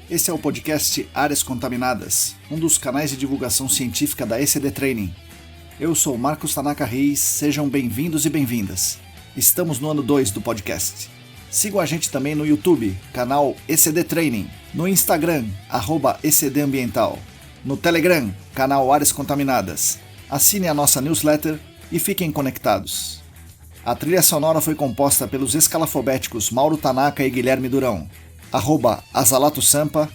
Esse é o podcast Áreas Contaminadas, um dos canais de divulgação científica da ECD Training. Eu sou Marcos Tanaka Reis, sejam bem-vindos e bem-vindas. Estamos no ano 2 do podcast. Sigam a gente também no YouTube, canal ECD Training, no Instagram, @ECDambiental, no Telegram, canal Áreas Contaminadas. Assine a nossa newsletter e fiquem conectados. A trilha sonora foi composta pelos escalafobéticos Mauro Tanaka e Guilherme Durão, @Azalato-Sampa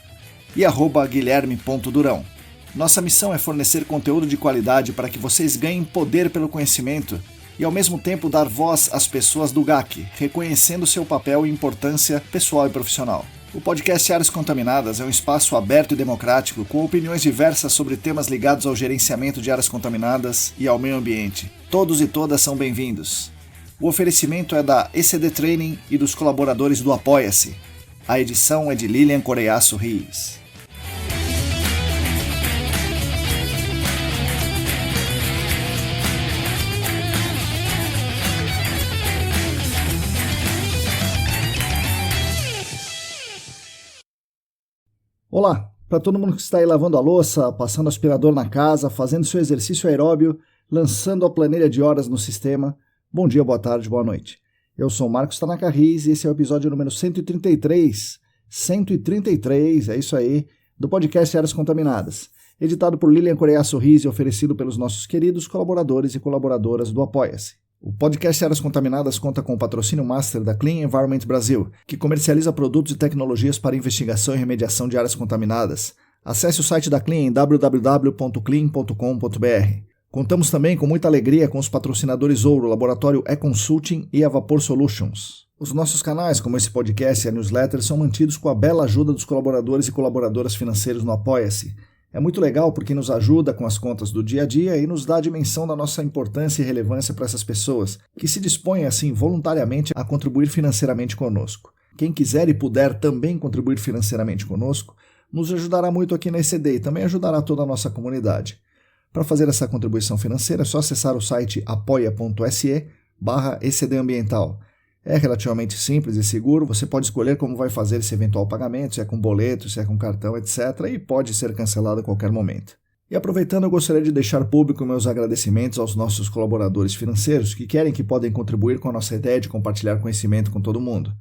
e @Guilherme.Durão. Nossa missão é fornecer conteúdo de qualidade para que vocês ganhem poder pelo conhecimento e ao mesmo tempo dar voz às pessoas do GAC, reconhecendo seu papel e importância pessoal e profissional. O podcast Áreas Contaminadas é um espaço aberto e democrático com opiniões diversas sobre temas ligados ao gerenciamento de áreas contaminadas e ao meio ambiente. Todos e todas são bem-vindos. O oferecimento é da ECD Training e dos colaboradores do Apoia-se. A edição é de Lilian Coreiaço Rios. Olá, para todo mundo que está aí lavando a louça, passando aspirador na casa, fazendo seu exercício aeróbio, lançando a planilha de horas no sistema, bom dia, boa tarde, boa noite. Eu sou Marcos Tanaka Reis e esse é o episódio número 133, é isso aí, do podcast Áreas Contaminadas, editado por Lilian Coreiaço Rios e oferecido pelos nossos queridos colaboradores e colaboradoras do Apoia-se. O podcast Áreas Contaminadas conta com o patrocínio master da Clean Environment Brasil, que comercializa produtos e tecnologias para investigação e remediação de áreas contaminadas. Acesse o site da Clean em www.clean.com.br. Contamos também com muita alegria com os patrocinadores Ouro, Laboratório E-Consulting e a Vapor Solutions. Os nossos canais, como esse podcast e a newsletter, são mantidos com a bela ajuda dos colaboradores e colaboradoras financeiros no Apoia-se. É muito legal porque nos ajuda com as contas do dia a dia e nos dá a dimensão da nossa importância e relevância para essas pessoas, que se dispõem assim voluntariamente a contribuir financeiramente conosco. Quem quiser e puder também contribuir financeiramente conosco, nos ajudará muito aqui na ECD e também ajudará toda a nossa comunidade. Para fazer essa contribuição financeira é só acessar o site apoia.se/ECDambiental. É relativamente simples e seguro, você pode escolher como vai fazer esse eventual pagamento, se é com boleto, se é com cartão, etc. e pode ser cancelado a qualquer momento. E aproveitando, eu gostaria de deixar público meus agradecimentos aos nossos colaboradores financeiros que querem que podem contribuir com a nossa ideia de compartilhar conhecimento com todo mundo.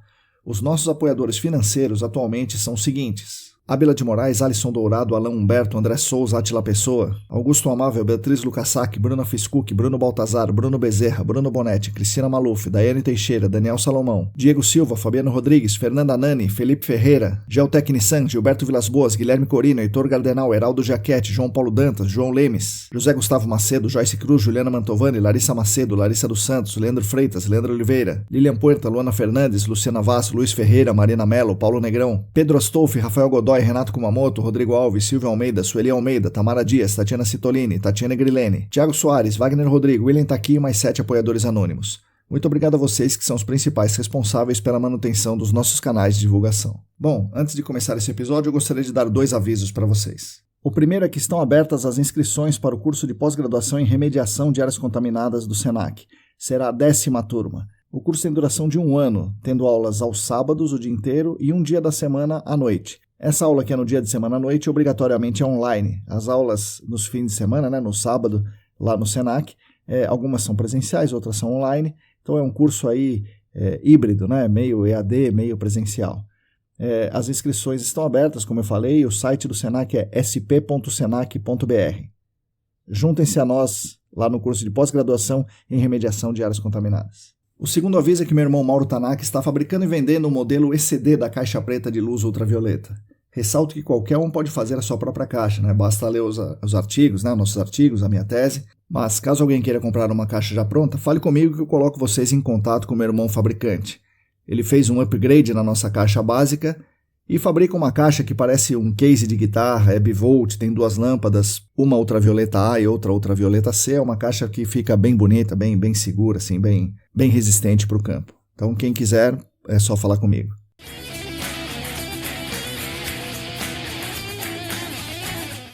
Os nossos apoiadores financeiros atualmente são os seguintes: Ábila de Moraes, Alisson Dourado, Alain Humberto, André Souza, Átila Pessoa, Augusto Amável, Beatriz Lucassac, Bruna Fiscuc, Bruno Baltazar, Bruno Bezerra, Bruno Bonetti, Cristina Maluf, Daiane Teixeira, Daniel Salomão, Diego Silva, Fabiano Rodrigues, Fernanda Nani, Felipe Ferreira, Geotec Nissan, Gilberto Vilas Boas, Guilherme Corino, Heitor Gardenal, Heraldo Jaquete, João Paulo Dantas, João Lemes, José Gustavo Macedo, Joyce Cruz, Juliana Mantovani, Larissa Macedo, Larissa dos Santos, Leandro Freitas, Leandro Oliveira, Lilian Puerta, Luana Fernandes, Luciana Vaz, Luiz Ferreira, Marina Mello, Paulo Negrão, Pedro Astolfi, Rafael Godoy, Renato Kumamoto, Rodrigo Alves, Silvio Almeida, Sueli Almeida, Tamara Dias, Tatiana Citolini, Tatiana Grilene, Thiago Soares, Wagner Rodrigo, William Taqui e mais 7 apoiadores anônimos. Muito obrigado a vocês que são os principais responsáveis pela manutenção dos nossos canais de divulgação. Bom, antes de começar esse episódio, eu gostaria de dar 2 avisos para vocês. O primeiro é que estão abertas as inscrições para o curso de pós-graduação em remediação de áreas contaminadas do SENAC. Será a 10ª turma. O curso tem duração de 1 ano, tendo aulas aos sábados, o dia inteiro, e um dia da semana à noite. Essa aula que é no dia de semana à noite, obrigatoriamente é online. As aulas nos fins de semana, no sábado, lá no SENAC, algumas são presenciais, outras são online. Então é um curso aí híbrido, meio EAD, meio presencial. As inscrições estão abertas, como eu falei, o site do SENAC é sp.senac.br. Juntem-se a nós lá no curso de pós-graduação em remediação de áreas contaminadas. O segundo aviso é que meu irmão Mauro Tanaka está fabricando e vendendo o modelo ECD da caixa preta de luz ultravioleta. Ressalto que qualquer um pode fazer a sua própria caixa, Basta ler os artigos, nossos artigos, a minha tese. Mas caso alguém queira comprar uma caixa já pronta, fale comigo que eu coloco vocês em contato com meu irmão fabricante. Ele fez um upgrade na nossa caixa básica e fabrica uma caixa que parece um case de guitarra, é bivolt, tem 2 lâmpadas, uma ultravioleta A e outra ultravioleta C. É uma caixa que fica bem bonita, bem segura, assim, bem resistente para o campo. Então quem quiser é só falar comigo.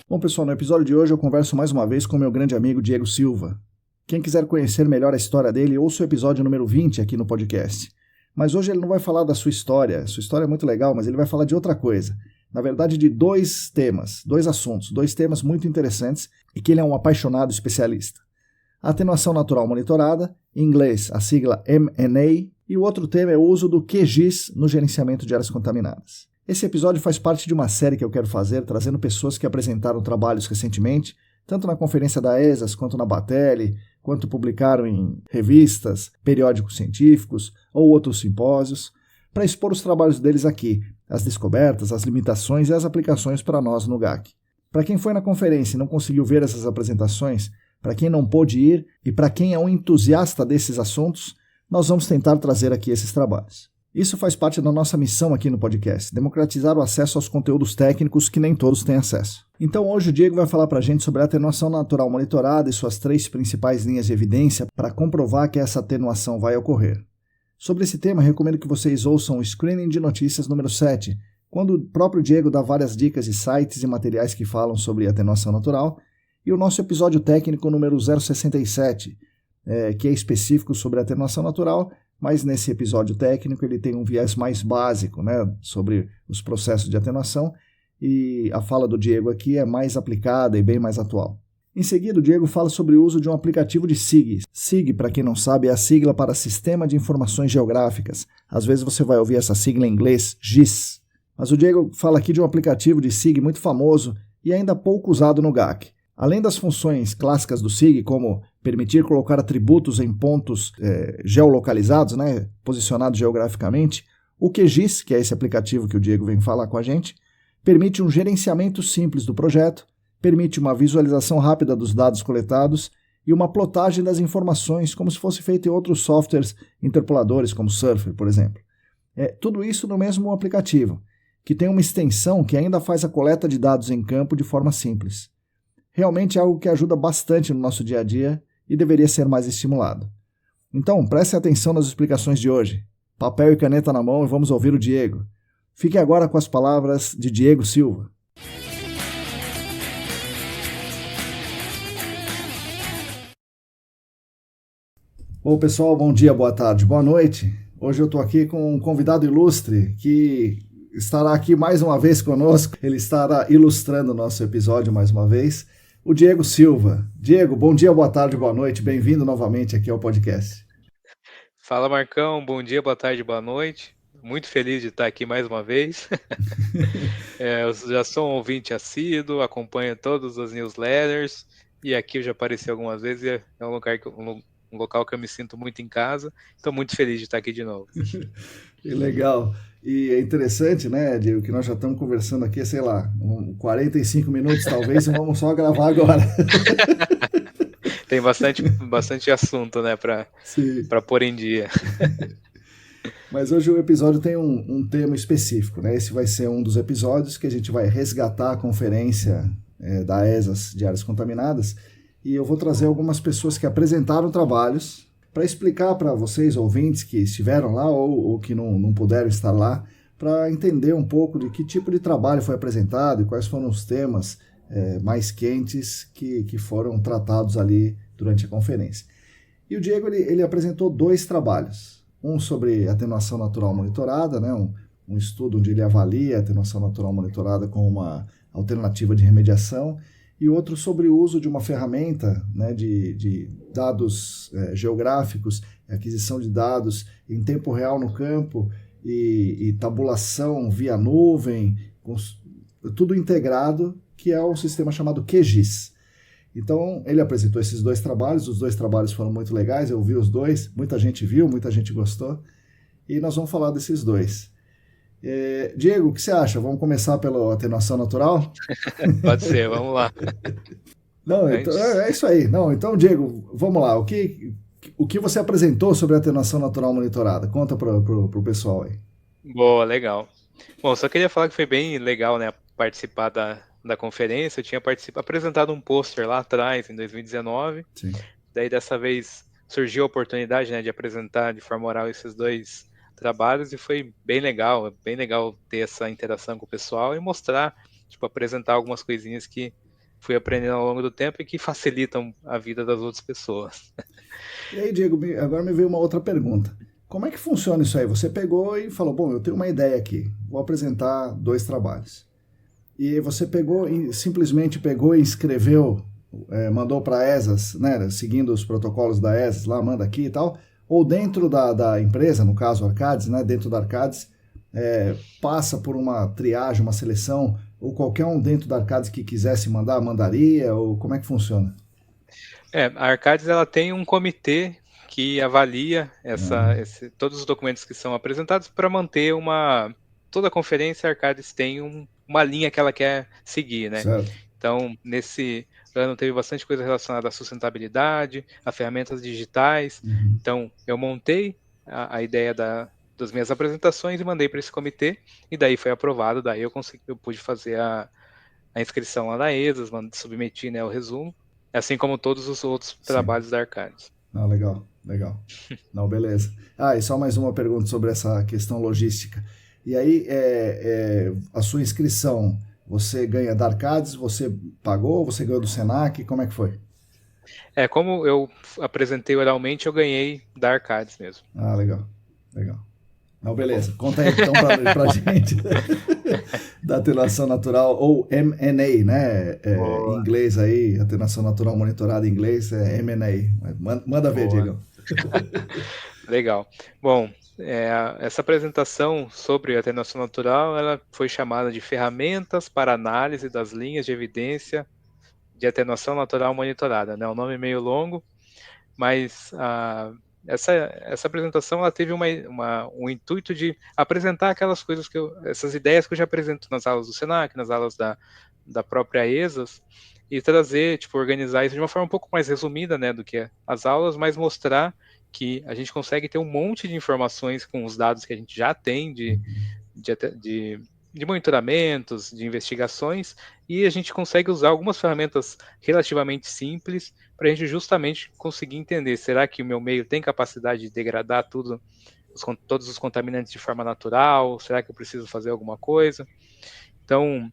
Bom, pessoal, no episódio de hoje eu converso mais uma vez com meu grande amigo Diego Silva. Quem quiser conhecer melhor a história dele, ouça o episódio número 20 aqui no podcast. Mas hoje ele não vai falar da sua história é muito legal, mas ele vai falar de outra coisa. na verdade de dois temas, dois assuntos, dois temas muito interessantes e que ele é um apaixonado especialista. A atenuação natural monitorada, em inglês a sigla M&A, e o outro tema é o uso do QGIS no gerenciamento de áreas contaminadas. Esse episódio faz parte de uma série que eu quero fazer, trazendo pessoas que apresentaram trabalhos recentemente, tanto na conferência da ESAS, quanto na Battelle, quanto publicaram em revistas, periódicos científicos ou outros simpósios, para expor os trabalhos deles aqui, as descobertas, as limitações e as aplicações para nós no GAC. Para quem foi na conferência e não conseguiu ver essas apresentações, para quem não pôde ir e para quem é um entusiasta desses assuntos, nós vamos tentar trazer aqui esses trabalhos. Isso faz parte da nossa missão aqui no podcast, democratizar o acesso aos conteúdos técnicos que nem todos têm acesso. Então hoje o Diego vai falar para a gente sobre a atenuação natural monitorada e suas 3 principais linhas de evidência para comprovar que essa atenuação vai ocorrer. Sobre esse tema, recomendo que vocês ouçam o Screening de Notícias número 7, quando o próprio Diego dá várias dicas de sites e materiais que falam sobre atenuação natural, e o nosso episódio técnico número 067, que é específico sobre atenuação natural, mas nesse episódio técnico ele tem um viés mais básico, sobre os processos de atenuação, e a fala do Diego aqui é mais aplicada e bem mais atual. Em seguida, o Diego fala sobre o uso de um aplicativo de SIG. SIG, para quem não sabe, é a sigla para Sistema de Informações Geográficas. Às vezes você vai ouvir essa sigla em inglês, GIS. Mas o Diego fala aqui de um aplicativo de SIG muito famoso e ainda pouco usado no GAC. Além das funções clássicas do SIG, como permitir colocar atributos em pontos geolocalizados, posicionados geograficamente, o QGIS, que é esse aplicativo que o Diego vem falar com a gente, permite um gerenciamento simples do projeto, permite uma visualização rápida dos dados coletados e uma plotagem das informações como se fosse feito em outros softwares interpoladores, como Surfer, por exemplo. Tudo isso no mesmo aplicativo, que tem uma extensão que ainda faz a coleta de dados em campo de forma simples. Realmente é algo que ajuda bastante no nosso dia a dia e deveria ser mais estimulado. Então, prestem atenção nas explicações de hoje. Papel e caneta na mão e vamos ouvir o Diego. Fique agora com as palavras de Diego Silva. Bom, pessoal, bom dia, boa tarde, boa noite. Hoje eu estou aqui com um convidado ilustre que estará aqui mais uma vez conosco. Ele estará ilustrando o nosso episódio mais uma vez. O Diego Silva. Diego, bom dia, boa tarde, boa noite. Bem-vindo novamente aqui ao podcast. Fala, Marcão. Bom dia, boa tarde, boa noite. Muito feliz de estar aqui mais uma vez. Eu já sou um ouvinte assíduo, acompanho todas as newsletters e aqui eu já apareci algumas vezes e é um local que eu me sinto muito em casa. Estou muito feliz de estar aqui de novo. Que legal. E é interessante, Diego, que nós já estamos conversando aqui, 45 minutos talvez, e vamos só gravar agora. Tem bastante assunto, para pôr em dia. Mas hoje o episódio tem um tema específico, Esse vai ser um dos episódios que a gente vai resgatar a conferência da ESAS de áreas contaminadas, e eu vou trazer algumas pessoas que apresentaram trabalhos para explicar para vocês, ouvintes que estiveram lá ou que não puderam estar lá, para entender um pouco de que tipo de trabalho foi apresentado e quais foram os temas mais quentes que foram tratados ali durante a conferência. E o Diego ele apresentou 2 trabalhos, um sobre atenuação natural monitorada, um estudo onde ele avalia a atenuação natural monitorada como uma alternativa de remediação, e outro sobre o uso de uma ferramenta de dados geográficos, aquisição de dados em tempo real no campo e tabulação via nuvem, tudo integrado, que é um sistema chamado QGIS. Então, ele apresentou esses 2 trabalhos, os 2 trabalhos foram muito legais, eu vi os 2, muita gente viu, muita gente gostou, e nós vamos falar desses 2. Diego, o que você acha? Vamos começar pela atenuação natural? Pode ser, vamos lá. Não, então, é isso aí. Não, então, Diego, vamos lá. O que você apresentou sobre a atenuação natural monitorada? Conta para o pessoal aí. Boa, legal. Bom, só queria falar que foi bem legal, participar da conferência. Eu tinha apresentado um pôster lá atrás, em 2019. Sim. Daí, dessa vez, surgiu a oportunidade, de apresentar de forma oral esses 2 trabalhos e foi bem legal ter essa interação com o pessoal e mostrar, apresentar algumas coisinhas que fui aprendendo ao longo do tempo e que facilitam a vida das outras pessoas. E aí, Diego, agora me veio uma outra pergunta. Como é que funciona isso aí? Você pegou e falou, bom, eu tenho uma ideia aqui, vou apresentar 2 trabalhos. E você pegou e simplesmente pegou e escreveu, mandou para a ESAS, né, seguindo os protocolos da ESAS, lá manda aqui e tal, ou dentro da empresa, no caso Arcades, né, dentro da Arcades, passa por uma triagem, uma seleção, ou qualquer um dentro da Arcades que quisesse mandar, mandaria, ou como é que funciona? A Arcades ela tem um comitê que avalia Ah, todos os documentos que são apresentados para manter toda a conferência. A Arcades tem uma linha que ela quer seguir, né? certo. Então, nesse ano teve bastante coisa relacionada à sustentabilidade, a ferramentas digitais. Uhum. Então, eu montei a ideia das minhas apresentações e mandei para esse comitê, e daí foi aprovado, daí eu pude fazer a inscrição lá na ESAS, submeti, né, o resumo, assim como todos os outros Sim. trabalhos da Arcades. Ah, legal, legal. Não, beleza. Ah, e só mais uma pergunta sobre essa questão logística. E aí, a sua inscrição, você ganha da Arcades, você pagou, você ganhou do Senac, como é que foi? Como eu apresentei oralmente, eu ganhei da Arcades mesmo. Ah, legal, legal. Não, Tá bom? beleza. Conta aí então pra gente da atenuação natural, ou M&A, né? Em Boa, inglês aí, atenuação natural monitorada em inglês é M&A. Manda ver, boa. Diego. Legal. Bom, essa apresentação sobre atenuação natural, ela foi chamada de ferramentas para análise das linhas de evidência de atenuação natural monitorada, né? Um nome meio longo, mas essa apresentação ela teve um intuito de apresentar aquelas coisas essas ideias que eu já apresento nas aulas do Senac, nas aulas da própria ESAS, e trazer, tipo, organizar isso de uma forma um pouco mais resumida, né, do que as aulas, mas mostrar que a gente consegue ter um monte de informações com os dados que a gente já tem de, de, de monitoramentos, de investigações, e a gente consegue usar algumas ferramentas relativamente simples para a gente justamente conseguir entender, será que o meu meio tem capacidade de degradar todos os contaminantes de forma natural? Será que eu preciso fazer alguma coisa? Então,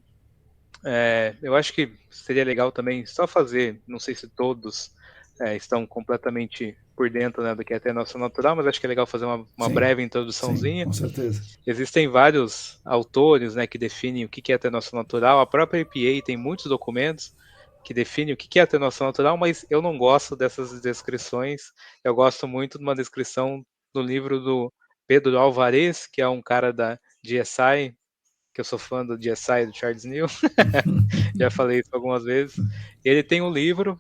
eu acho que seria legal também só fazer, não sei se todos estão completamente por dentro, né, do que é atenuação natural, mas acho que é legal fazer uma Sim, breve sim, introduçãozinha. com certeza. Existem vários autores, né, que definem o que é atenuação natural. A própria EPA tem muitos documentos que definem o que é atenuação natural, mas eu não gosto dessas descrições. Eu gosto muito de uma descrição do livro do Pedro Alvarez, que é um cara da GSI, que eu sou fã do GSI, do Charles Neal. Já falei isso algumas vezes. Ele tem um livro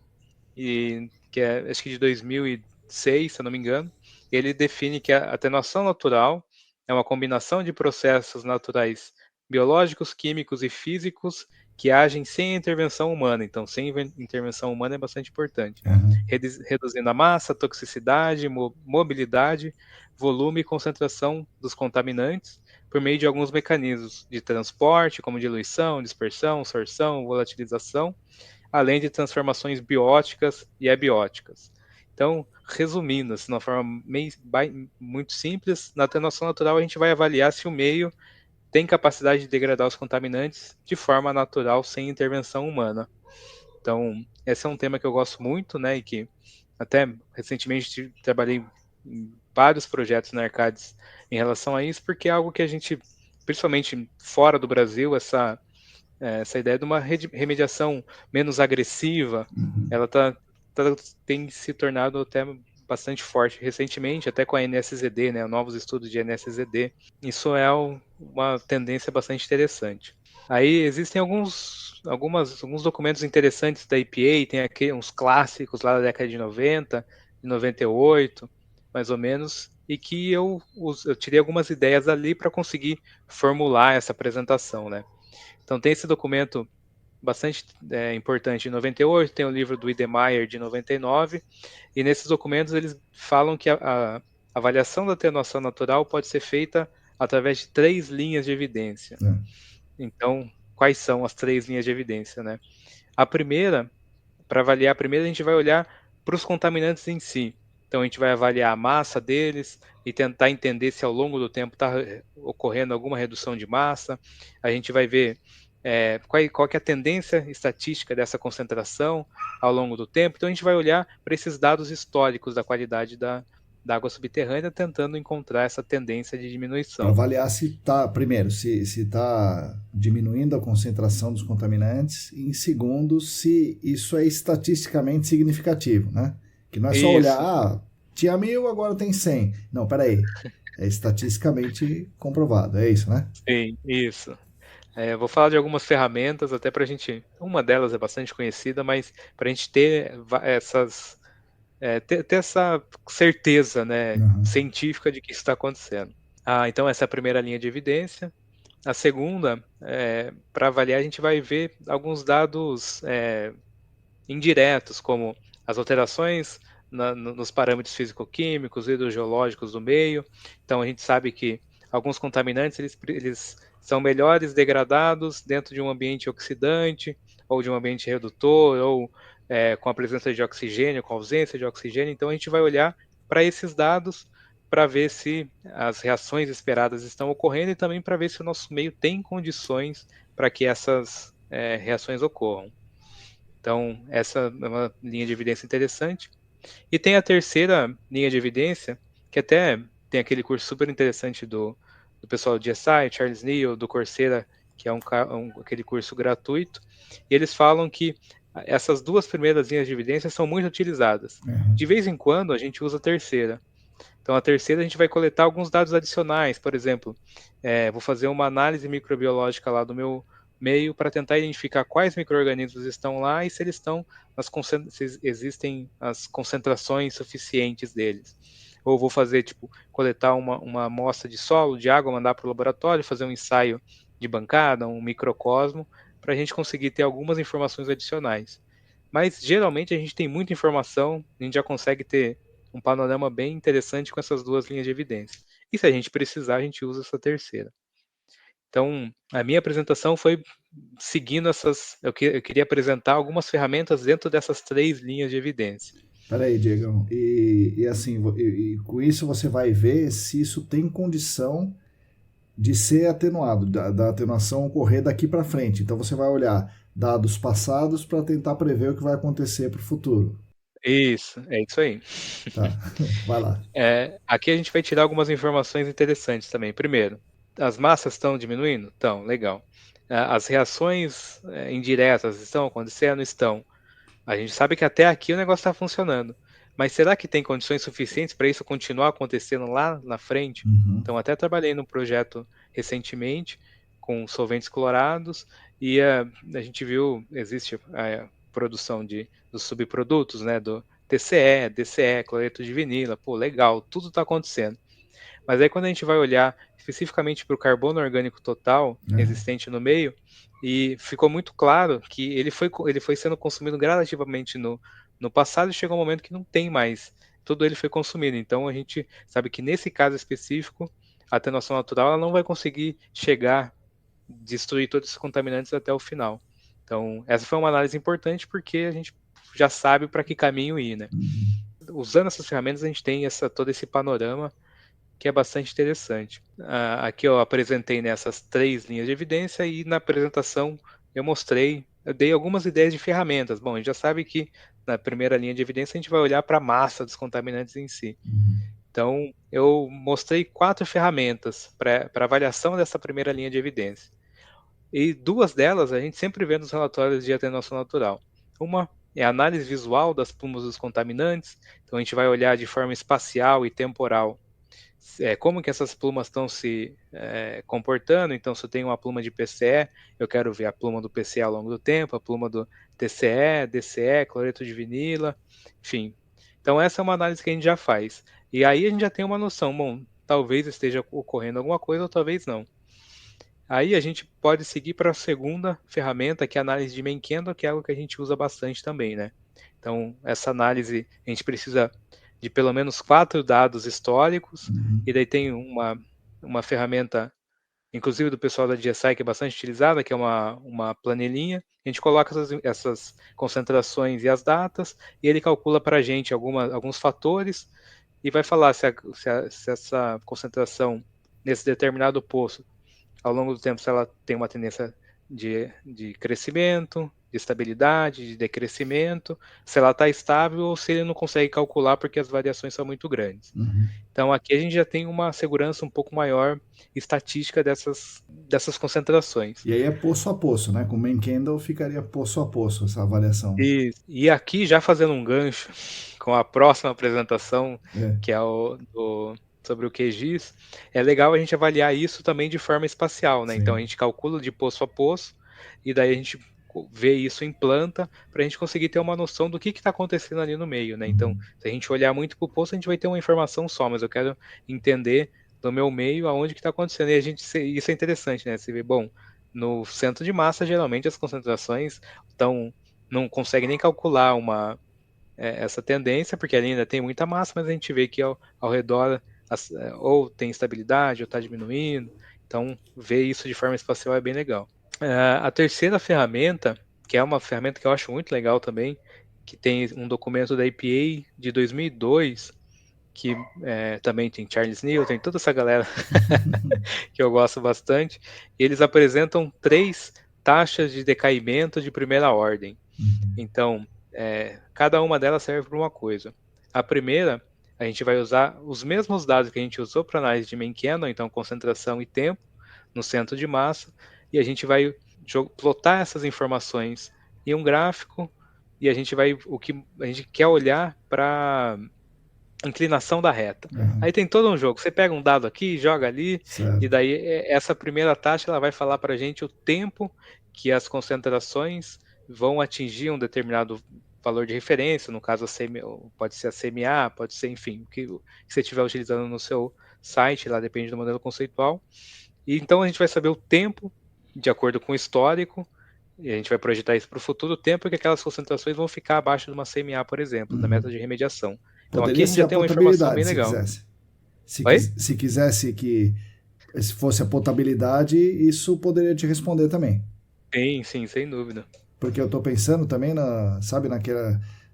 que é, acho que de 2006, se eu não me engano. Ele define que a atenuação natural é uma combinação de processos naturais biológicos, químicos e físicos que agem sem intervenção humana. Então, sem intervenção humana é bastante importante. Aham. Reduzindo a massa, toxicidade, mobilidade, volume e concentração dos contaminantes por meio de alguns mecanismos de transporte, como diluição, dispersão, sorção, volatilização, além de transformações bióticas e abióticas. Então, resumindo, assim, de uma forma muito simples, na atenuação natural a gente vai avaliar se o meio tem capacidade de degradar os contaminantes de forma natural, sem intervenção humana. Então, esse é um tema que eu gosto muito, né, e que até recentemente trabalhei em vários projetos na Arcades em relação a isso, porque é algo que a gente, principalmente fora do Brasil, essa ideia de uma remediação menos agressiva, Uhum. ela tem se tornado até bastante forte recentemente, até com a NSZD, né, novos estudos de NSZD. Isso é uma tendência bastante interessante. Aí existem alguns documentos interessantes da EPA, tem aqui uns clássicos lá da década de 90, de 98, mais ou menos, e que eu tirei algumas ideias ali para conseguir formular essa apresentação, né? Então tem esse documento bastante importante de 98, tem o livro do Idemeyer de 99, e nesses documentos eles falam que a avaliação da atenuação natural pode ser feita através de 3 linhas de evidência. É. Então, quais são as 3 linhas de evidência, né? A primeira, para avaliar a primeira, a gente vai olhar para os contaminantes em si. Então, a gente vai avaliar a massa deles e tentar entender se ao longo do tempo está ocorrendo alguma redução de massa. A gente vai ver qual que é a tendência estatística dessa concentração ao longo do tempo. Então, a gente vai olhar para esses dados históricos da qualidade da água subterrânea, tentando encontrar essa tendência de Para diminuição. avaliar se está, primeiro, se está diminuindo a concentração dos contaminantes, e em segundo, se isso é estatisticamente significativo, né? Que não é só olhar, Isso, tinha 1.000, agora tem 100. Não, peraí. É estatisticamente comprovado, é isso, né? sim, isso. Eu vou falar de algumas ferramentas, até para a gente. Uma delas é bastante conhecida, mas para a gente ter essas. Ter essa certeza, né, Uhum. científica de que isso está acontecendo. Então, essa é a primeira linha de evidência. A segunda, para avaliar, a gente vai ver alguns dados indiretos, como as alterações nos parâmetros físico-químicos, hidrogeológicos do meio. Então, a gente sabe que alguns contaminantes eles são melhores degradados dentro de um ambiente oxidante, ou de um ambiente redutor, ou com a presença de oxigênio, com a ausência de oxigênio. Então, a gente vai olhar para esses dados para ver se as reações esperadas estão ocorrendo e também para ver se o nosso meio tem condições para que essas reações ocorram. Então, essa é uma linha de evidência interessante. E tem a terceira linha de evidência, que até tem aquele curso super interessante do pessoal do GSI, Charles Neal, do Coursera, que é aquele curso gratuito, e eles falam que essas duas primeiras linhas de evidência são muito utilizadas. Uhum. De vez em quando, a gente usa a terceira. Então, a terceira, a gente vai coletar alguns dados adicionais, por exemplo, vou fazer uma análise microbiológica lá do meu meio para tentar identificar quais micro-organismos estão lá e se eles estão se existem as concentrações suficientes deles. Ou vou fazer, tipo, coletar uma amostra de solo, de água, mandar para o laboratório, fazer um ensaio de bancada, um microcosmo, para a gente conseguir ter algumas informações adicionais. Mas, geralmente, a gente tem muita informação, a gente já consegue ter um panorama bem interessante com essas duas linhas de evidência. E se a gente precisar, a gente usa essa terceira. Então, a minha apresentação foi seguindo essas. Eu queria apresentar algumas ferramentas dentro dessas três linhas de evidência. Peraí, Diegão. E assim, e com isso você vai ver se isso tem condição de ser atenuado, da atenuação ocorrer daqui para frente. Então você vai olhar dados passados para tentar prever o que vai acontecer para o futuro. Isso, é isso aí. Tá, vai lá. Aqui a gente vai tirar algumas informações interessantes também. Primeiro, as massas estão diminuindo? Estão, legal. As reações indiretas estão acontecendo? Estão. A gente sabe que até aqui o negócio está funcionando. Mas será que tem condições suficientes para isso continuar acontecendo lá na frente? Uhum. Então, até trabalhei num projeto recentemente com solventes clorados e a gente viu, existe a produção dos subprodutos, né, do TCE, DCE, cloreto de vinila. Pô, legal, tudo está acontecendo. Mas aí quando a gente vai olhar especificamente para o carbono orgânico total É. existente no meio, e ficou muito claro que ele foi sendo consumido gradativamente no passado e chegou um momento que não tem mais. Tudo ele foi consumido. Então a gente sabe que nesse caso específico, a atenuação natural ela não vai conseguir chegar, destruir todos esses contaminantes até o final. Então, essa foi uma análise importante porque a gente já sabe para que caminho ir, né? Uhum. Usando essas ferramentas, a gente tem todo esse panorama que é bastante interessante. Aqui eu apresentei nessas três linhas de evidência e na apresentação eu dei algumas ideias de ferramentas. Bom, a gente já sabe que na primeira linha de evidência a gente vai olhar para a massa dos contaminantes em si. Uhum. Então, eu mostrei 4 ferramentas para avaliação dessa primeira linha de evidência. E duas delas a gente sempre vê nos relatórios de atenuação natural. Uma é a análise visual das plumas dos contaminantes, então a gente vai olhar de forma espacial e temporal como que essas plumas estão se comportando. Então, se eu tenho uma pluma de PCE, eu quero ver a pluma do PCE ao longo do tempo, a pluma do TCE, DCE, cloreto de vinila, enfim. Então, essa é uma análise que a gente já faz. E aí a gente já tem uma noção, bom, talvez esteja ocorrendo alguma coisa ou talvez não. Aí a gente pode seguir para a segunda ferramenta, que é a análise de Menkendorf, que é algo que a gente usa bastante também, né? Então, essa análise, a gente precisa de pelo menos 4 dados históricos, Uhum. e daí tem uma ferramenta, inclusive do pessoal da GSI, que é bastante utilizada, que é uma planilhinha. A gente coloca essas concentrações e as datas, e ele calcula para a gente alguns fatores, e vai falar se essa concentração nesse determinado poço ao longo do tempo, se ela tem uma tendência de crescimento, de estabilidade, de decrescimento, se ela está estável ou se ele não consegue calcular porque as variações são muito grandes. Uhum. Então aqui a gente já tem uma segurança um pouco maior estatística dessas concentrações. E aí é poço a poço, né? Com o Menkendel ficaria poço a poço essa avaliação. E aqui, já fazendo um gancho com a próxima apresentação, É. que é sobre o QGIS, é legal a gente avaliar isso também de forma espacial, né? Sim. Então a gente calcula de poço a poço, e daí a gente vê isso em planta, para a gente conseguir ter uma noção do que está acontecendo ali no meio, né? Então, se a gente olhar muito para o poço, a gente vai ter uma informação só, mas eu quero entender do meu meio aonde que está acontecendo. E isso é interessante, né? Você vê, bom, no centro de massa, geralmente as concentrações não consegue nem calcular essa tendência, porque ali ainda tem muita massa, mas a gente vê que ao redor ou tem estabilidade ou está diminuindo. Então, ver isso de forma espacial é bem legal. A terceira ferramenta, que é uma ferramenta que eu acho muito legal também, que tem um documento da EPA de 2002, que também tem Charles Neal, tem toda essa galera que eu gosto bastante, e eles apresentam 3 taxas de decaimento de primeira ordem. Então, cada uma delas serve para uma coisa. A primeira, a gente vai usar os mesmos dados que a gente usou para análise de Menkendel, então concentração e tempo, no centro de massa, e a gente vai plotar essas informações em um gráfico, e o que a gente quer olhar para inclinação da reta. Aí tem todo um jogo. Você pega um dado aqui, joga ali, Certo. e daí essa primeira taxa ela vai falar para a gente o tempo que as concentrações vão atingir um determinado valor de referência, no caso pode ser a CMA, pode ser, enfim, o que você estiver utilizando no seu site, lá depende do modelo conceitual. E então a gente vai saber o tempo, de acordo com o histórico, e a gente vai projetar isso para o futuro, o tempo que aquelas concentrações vão ficar abaixo de uma CMA, por exemplo, da meta de remediação. Então aqui Poderia a gente ser já a tem uma informação bem potabilidade, se legal. quisesse. Oi? Se quisesse que se fosse a potabilidade, isso poderia te responder também. Sim, sem dúvida. Porque eu estou pensando também, sabe,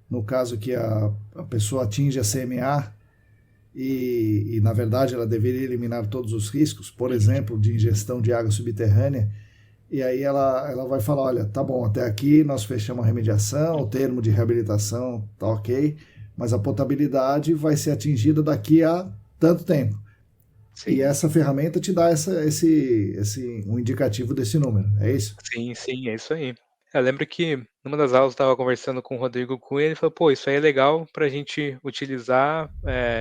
no caso que a pessoa atinge a CMA e, na verdade, ela deveria eliminar todos os riscos, por exemplo, de ingestão de água subterrânea, e aí ela vai falar, olha, tá bom, até aqui nós fechamos a remediação, o termo de reabilitação tá ok, mas a potabilidade vai ser atingida daqui a tanto tempo. Sim. E essa ferramenta te dá um indicativo desse número, é isso? Sim, é isso aí. Eu lembro que numa das aulas eu estava conversando com o Rodrigo Cunha, ele falou, pô, isso aí é legal para a gente utilizar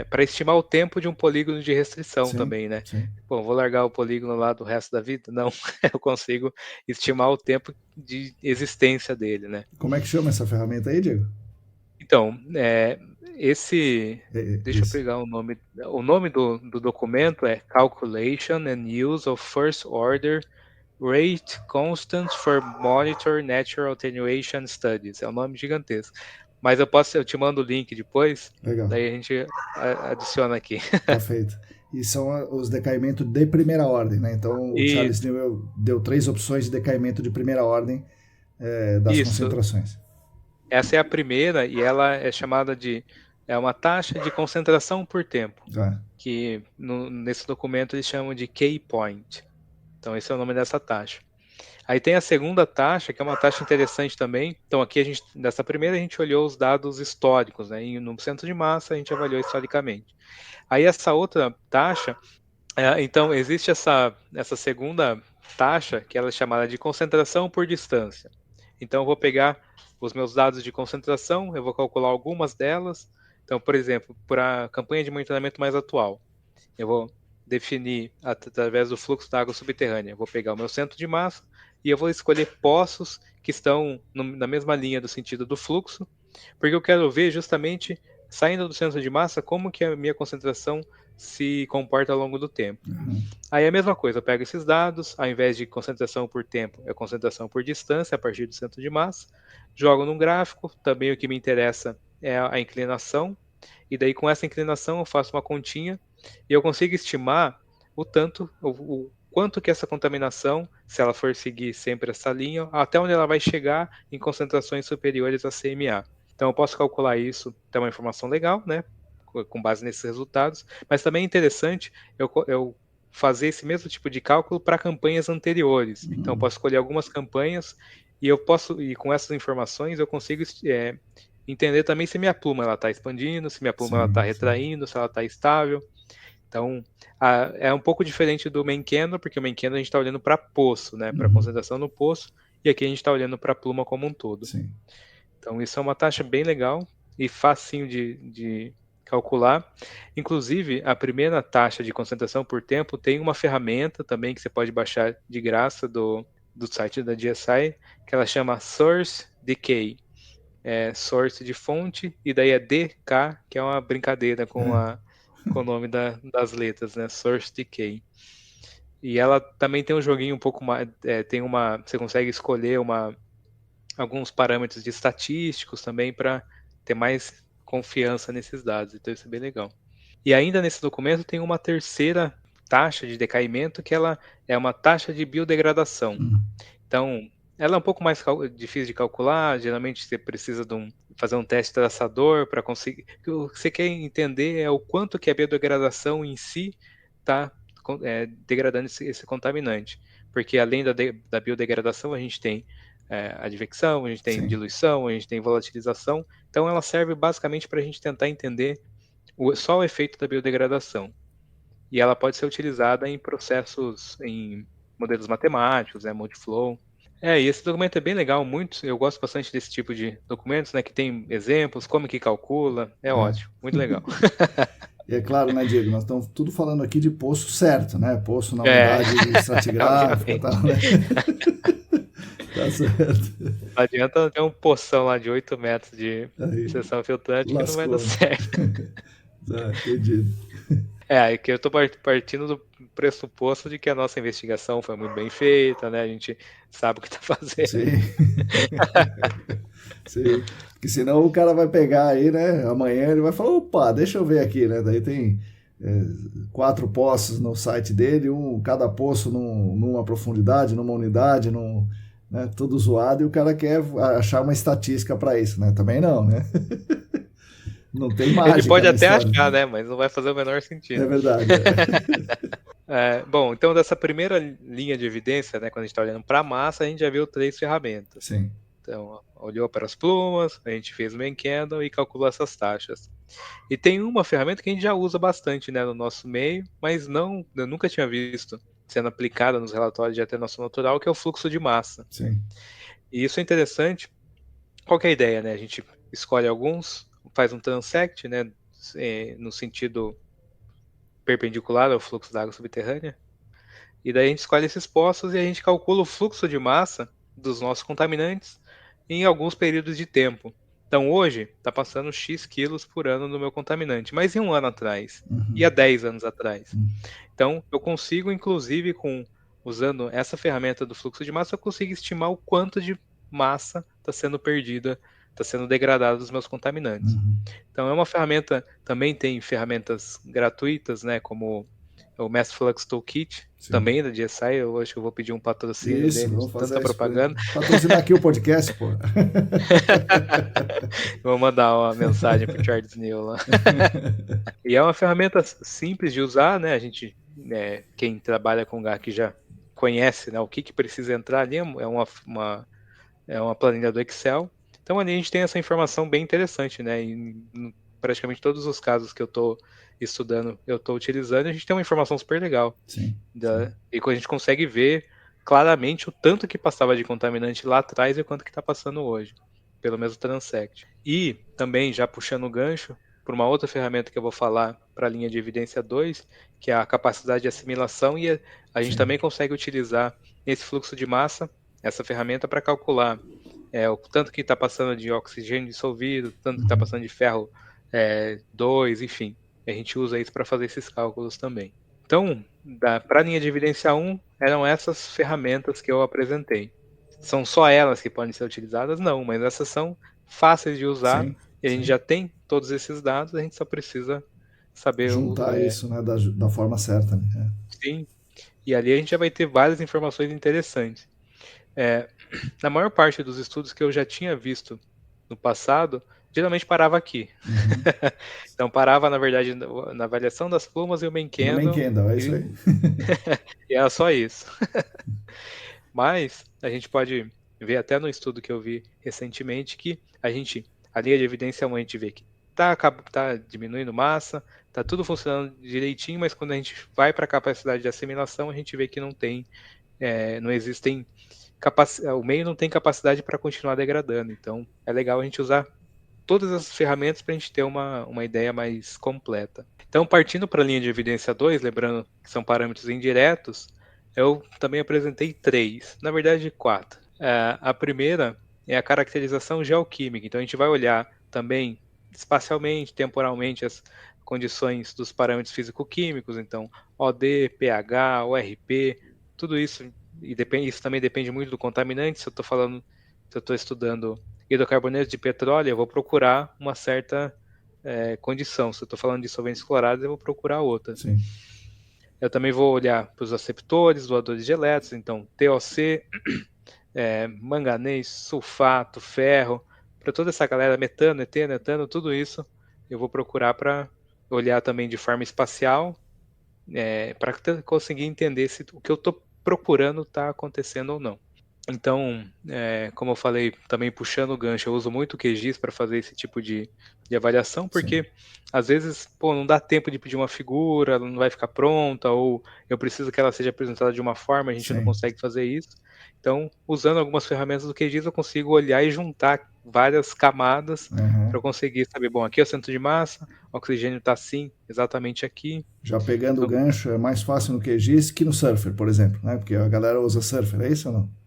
para estimar o tempo de um polígono de restrição também, né? Sim. Pô, vou largar o polígono lá do resto da vida? Não, eu consigo estimar o tempo de existência dele, né? Como é que chama essa ferramenta aí, Diego? Então, deixa eu Isso. pegar o nome. O nome do documento é Calculation and Use of First Order Rate Constants for Monitor Natural Attenuation Studies. É um nome gigantesco. Mas eu te mando o link depois, Legal. daí a gente adiciona aqui. Tá feito. E são os decaimentos de primeira ordem, né? Então o Charles Newell deu 3 opções de decaimento de primeira ordem das concentrações. Essa é a primeira e ela é chamada é uma taxa de concentração por tempo, que nesse documento eles chamam de K-point. Então esse é o nome dessa taxa. Aí tem a segunda taxa, que é uma taxa interessante também. Então aqui nessa primeira a gente olhou os dados históricos, né? E no centro de massa a gente avaliou historicamente. Aí essa outra taxa, então existe essa segunda taxa, que ela é chamada de concentração por distância. Então eu vou pegar os meus dados de concentração, eu vou calcular algumas delas. Então, por exemplo, para a campanha de monitoramento mais atual, eu vou definir através do fluxo da água subterrânea. Eu vou pegar o meu centro de massa e eu vou escolher poços que estão na mesma linha do sentido do fluxo, porque eu quero ver justamente, saindo do centro de massa, como que a minha concentração se comporta ao longo do tempo. Aí é a mesma coisa, eu pego esses dados, ao invés de concentração por tempo, é concentração por distância a partir do centro de massa, jogo num gráfico, também o que me interessa é a inclinação, e daí com essa inclinação eu faço uma continha e eu consigo estimar o quanto que essa contaminação, se ela for seguir sempre essa linha, até onde ela vai chegar em concentrações superiores a CMA. Então eu posso calcular isso, é uma informação legal, né, com base nesses resultados, mas também é interessante eu fazer esse mesmo tipo de cálculo para campanhas anteriores. Então eu posso escolher algumas campanhas E com essas informações eu consigo entender também se minha pluma está expandindo, se minha pluma está retraindo, se ela está estável. Então, é um pouco diferente do main candle, porque o main candle a gente está olhando para poço, né, para concentração no poço, e aqui a gente está olhando para a pluma como um todo. Sim. Então, isso é uma taxa bem legal e facinho de calcular. Inclusive, a primeira taxa de concentração por tempo tem uma ferramenta também que você pode baixar de graça do site da GSI, que ela chama Source Decay. Source de fonte, e daí é DK, que é uma brincadeira com o nome das letras, né? Source Decay. E ela também tem um joguinho um pouco mais. Você consegue escolher alguns parâmetros de estatísticos também para ter mais confiança nesses dados. Então isso é bem legal. E ainda nesse documento tem uma terceira taxa de decaimento, que ela é uma taxa de biodegradação. Então, ela é um pouco mais difícil de calcular. Geralmente você precisa fazer um teste traçador para conseguir. O que você quer entender é o quanto que a biodegradação em si está degradando esse contaminante. Porque além da biodegradação, a gente tem advecção, a gente tem diluição, a gente tem volatilização. Então ela serve basicamente para a gente tentar entender só o efeito da biodegradação. E ela pode ser utilizada em processos, em modelos matemáticos, multiflow. E esse documento é bem legal, eu gosto bastante desse tipo de documentos, né, que tem exemplos, como que calcula, ótimo, muito legal. E é claro, né, Diego, nós estamos tudo falando aqui de poço certo, né, poço na unidade estratigráfica e tal, né? Tá certo. Não adianta ter um poção lá de 8 metros de seção filtrante que não vai dar certo. Entendido. Que eu estou partindo do pressuposto de que a nossa investigação foi muito bem feita, né? A gente sabe o que está fazendo. Sim. Sim. Porque senão o cara vai pegar aí, né? Amanhã ele vai falar, opa, deixa eu ver aqui, né? Daí tem 4 poços no site dele, cada poço numa profundidade, numa unidade, né? Tudo zoado, e o cara quer achar uma estatística para isso, né? Também não, né? Não tem mágica. Ele pode até achar, né? Mas não vai fazer o menor sentido. É verdade. Bom, então dessa primeira linha de evidência, né, quando a gente está olhando para a massa, a gente já viu 3 ferramentas. Sim. Então, olhou para as plumas, a gente fez o main candle e calculou essas taxas. E tem uma ferramenta que a gente já usa bastante, né, no nosso meio, mas eu nunca tinha visto sendo aplicada nos relatórios de atenuação natural, que é o fluxo de massa. Sim. E isso é interessante. Qual que é a ideia, né? A gente escolhe alguns, faz um transect, né, no sentido perpendicular ao fluxo da água subterrânea, e daí a gente escolhe esses poços e a gente calcula o fluxo de massa dos nossos contaminantes em alguns períodos de tempo. Então hoje está passando X quilos por ano no meu contaminante, mas em um ano atrás, e há 10 anos atrás. Então eu consigo, inclusive, usando essa ferramenta do fluxo de massa, eu consigo estimar o quanto de massa está sendo perdida, está sendo degradada dos meus contaminantes. Então é uma ferramenta, também tem ferramentas gratuitas, né, como o Mass Flux Toolkit, também da GSI. Eu acho que eu vou pedir um patrocínio deles, tanta propaganda. Patrocinar aqui o podcast, pô. Vou mandar uma mensagem pro Charles Neal lá. E é uma ferramenta simples de usar, né? A gente, quem trabalha com GAC já conhece, né, o que precisa entrar ali, é uma planilha do Excel. Então ali a gente tem essa informação bem interessante, né? Em praticamente todos os casos que eu estou estudando, eu estou utilizando, a gente tem uma informação super legal. Sim. E a gente consegue ver claramente o tanto que passava de contaminante lá atrás e o quanto que está passando hoje, pelo mesmo transect. E também, já puxando o gancho, por uma outra ferramenta que eu vou falar para a linha de evidência 2, que é a capacidade de assimilação, e a gente também consegue utilizar esse fluxo de massa, essa ferramenta, para calcular o tanto que está passando de oxigênio dissolvido, tanto que está passando de ferro 2, enfim. A gente usa isso para fazer esses cálculos também. Então, para a linha de evidência 1, eram essas ferramentas que eu apresentei. São só elas que podem ser utilizadas? Não, mas essas são fáceis de usar. Sim, e a gente já tem todos esses dados, a gente só precisa saber juntar isso, né, da forma certa, né? Sim, e ali a gente já vai ter várias informações interessantes. Na maior parte dos estudos que eu já tinha visto no passado, geralmente parava aqui. Então parava, na verdade, na avaliação das plumas e o main candle. O main candle, é isso aí. E era só isso. Mas a gente pode vê até no estudo que eu vi recentemente que a linha de evidência 1 a gente vê que tá diminuindo massa, tá tudo funcionando direitinho, mas quando a gente vai para a capacidade de assimilação, a gente vê que não existem o meio não tem capacidade para continuar degradando. Então, é legal a gente usar todas as ferramentas para a gente ter uma ideia mais completa. Então, partindo para a linha de evidência 2, lembrando que são parâmetros indiretos, eu também apresentei 3, na verdade 4. A primeira é a caracterização geoquímica. Então, a gente vai olhar também espacialmente, temporalmente, as condições dos parâmetros físico-químicos, então OD, pH, ORP, tudo isso, isso também depende muito do contaminante. Se eu estou estudando hidrocarbonetos de petróleo, eu vou procurar uma certa condição. Se eu estou falando de solventes clorados, eu vou procurar outra. Sim. Eu também vou olhar para os aceptores, doadores de elétrons, então TOC, manganês, sulfato, ferro, para toda essa galera, metano, eteno, etano, tudo isso, eu vou procurar para olhar também de forma espacial, para conseguir entender se o que eu estou procurando está acontecendo ou não. Então, como eu falei, também puxando o gancho, eu uso muito o QGIS para fazer esse tipo de avaliação, porque Sim. às vezes não dá tempo de pedir uma figura, ela não vai ficar pronta, ou eu preciso que ela seja apresentada de uma forma, a gente não Sim. consegue fazer isso. Então, usando algumas ferramentas do QGIS, eu consigo olhar e juntar várias camadas para eu conseguir saber, bom, aqui é o centro de massa, o oxigênio está assim, exatamente aqui. Já pegando o Então, gancho, é mais fácil no QGIS que no Surfer, por exemplo, né? Porque a galera usa Surfer, é isso ou não?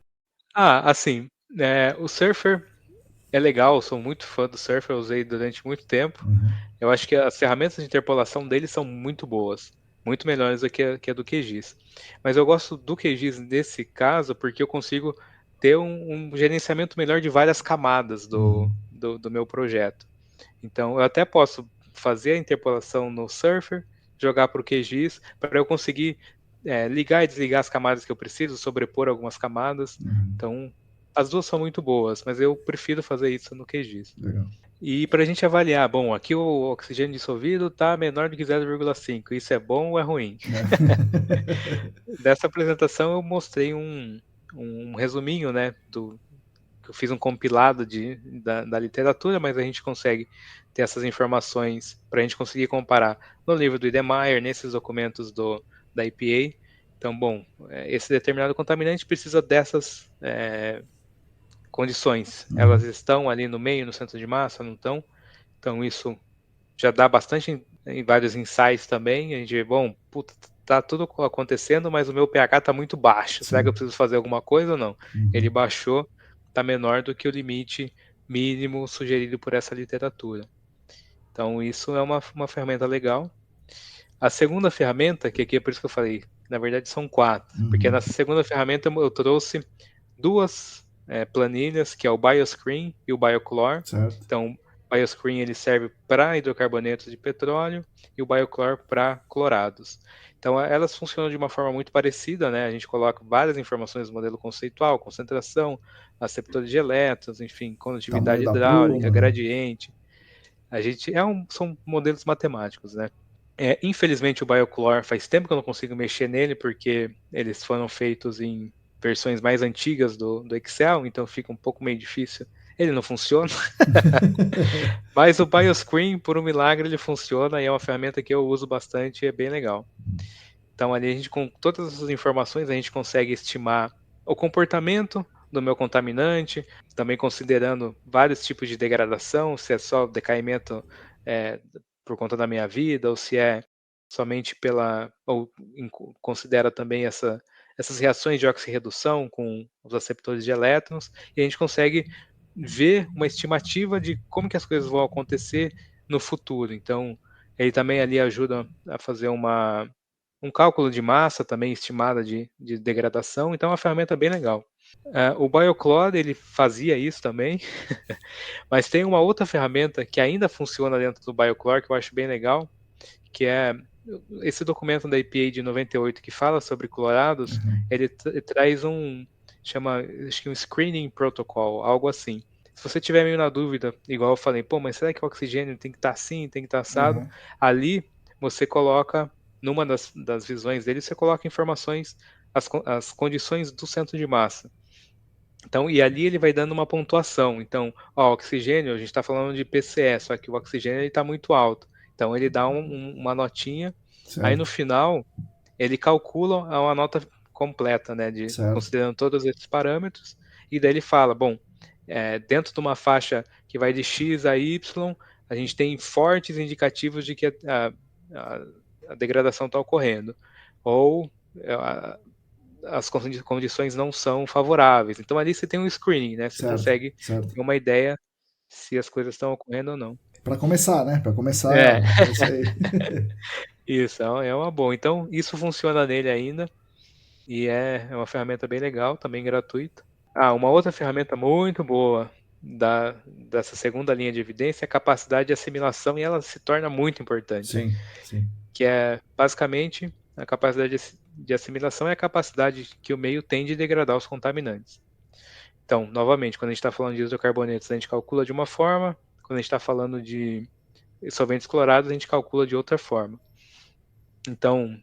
assim, o Surfer é legal, sou muito fã do Surfer, eu usei durante muito tempo. Eu acho que as ferramentas de interpolação dele são muito boas, muito melhores do que a do QGIS. Mas eu gosto do QGIS nesse caso porque eu consigo ter um gerenciamento melhor de várias camadas do meu projeto. Então, eu até posso fazer a interpolação no Surfer, jogar para o QGIS, para eu conseguir ligar e desligar as camadas que eu preciso, sobrepor algumas camadas. Então, as duas são muito boas, mas eu prefiro fazer isso no QGIS. Legal. E para a gente avaliar, bom, aqui o oxigênio dissolvido está menor do que 0,5. Isso é bom ou é ruim? Dessa apresentação eu mostrei um resuminho, né, que eu fiz um compilado da literatura, mas a gente consegue ter essas informações para a gente conseguir comparar no livro do Idemeyer, nesses documentos da EPA. Então, bom, esse determinado contaminante precisa dessas condições. Elas estão ali no meio, no centro de massa, não estão? Então, isso já dá bastante em vários insights também. A gente vê, bom, puta, tá tudo acontecendo, mas o meu pH está muito baixo. Será que eu preciso fazer alguma coisa ou não? Ele baixou, está menor do que o limite mínimo sugerido por essa literatura. Então, isso é uma ferramenta legal. A segunda ferramenta, que aqui é por isso que eu falei, na verdade são 4, porque na segunda ferramenta eu trouxe duas planilhas, que é o BioScreen e o BioChlor. Certo. Então, o BioScreen ele serve para hidrocarbonetos de petróleo e o BioChlor para clorados. Então, elas funcionam de uma forma muito parecida, né? A gente coloca várias informações do modelo conceitual, concentração, aceptor de elétrons, enfim, condutividade Tamanho da hidráulica, pluma. gradiente. São modelos matemáticos, né? Infelizmente o BioChlor faz tempo que eu não consigo mexer nele, porque eles foram feitos em versões mais antigas do Excel, então fica um pouco meio difícil. Ele não funciona. Mas o BioScreen, por um milagre, ele funciona e é uma ferramenta que eu uso bastante e é bem legal. Então ali a gente, com todas essas informações, a gente consegue estimar o comportamento do meu contaminante, também considerando vários tipos de degradação, se é só decaimento por conta da minha vida, ou se é somente considera também essas reações de oxirredução com os aceptores de elétrons, e a gente consegue ver uma estimativa de como que as coisas vão acontecer no futuro. Então, ele também ali ajuda a fazer um cálculo de massa também estimada de degradação, então é uma ferramenta bem legal. O BioChlor, ele fazia isso também, mas tem uma outra ferramenta que ainda funciona dentro do BioChlor, que eu acho bem legal, que é esse documento da EPA de 98 que fala sobre clorados, ele traz acho que um screening protocol, algo assim. Se você tiver meio na dúvida, igual eu falei, pô, mas será que o oxigênio tem que estar assim, tem que estar assado? Ali você coloca, numa das visões dele, você coloca informações, as condições do centro de massa. Então, e ali ele vai dando uma pontuação. Então, ó, oxigênio, a gente está falando de PCE, só que o oxigênio está muito alto. Então, ele dá uma notinha. Aí, no Certo, final, ele calcula uma nota completa, né, certo, considerando todos esses parâmetros. E daí ele fala, bom, dentro de uma faixa que vai de X a Y, a gente tem fortes indicativos de que a degradação está ocorrendo. Ou as condições não são favoráveis. Então ali você tem um screening, né? Você certo, consegue certo. ter uma ideia se as coisas estão ocorrendo ou não. Para começar, né? Para começar, É, é isso aí. isso, é uma boa. Então isso funciona nele ainda e é uma ferramenta bem legal, também gratuita. Ah, uma outra ferramenta muito boa dessa segunda linha de evidência é a capacidade de assimilação e ela se torna muito importante, Sim, sim. que é basicamente a capacidade de assimilação é a capacidade que o meio tem de degradar os contaminantes. Então, novamente, quando a gente está falando de hidrocarbonetos, a gente calcula de uma forma, quando a gente está falando de solventes clorados, a gente calcula de outra forma. Então,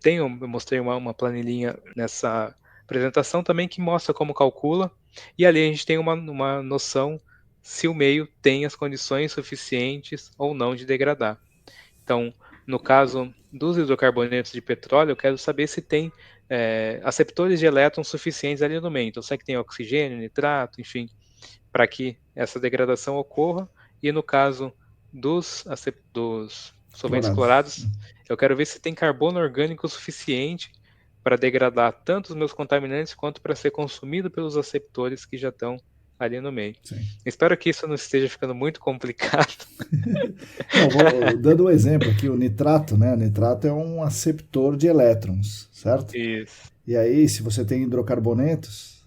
eu mostrei uma planilhinha nessa apresentação também que mostra como calcula, e ali a gente tem uma noção se o meio tem as condições suficientes ou não de degradar. Então, no caso dos hidrocarbonetos de petróleo, eu quero saber se tem aceptores de elétrons suficientes ali no meio. Então, será que tem oxigênio, nitrato, enfim, para que essa degradação ocorra. E no caso dos solventes Colorados. clorados, eu quero ver se tem carbono orgânico suficiente para degradar tanto os meus contaminantes quanto para ser consumido pelos aceptores que já estão ali no meio. Sim. Espero que isso não esteja ficando muito complicado. Não, dando um exemplo aqui, o nitrato, né? O nitrato é um aceptor de elétrons, certo? Isso. E aí, se você tem hidrocarbonetos,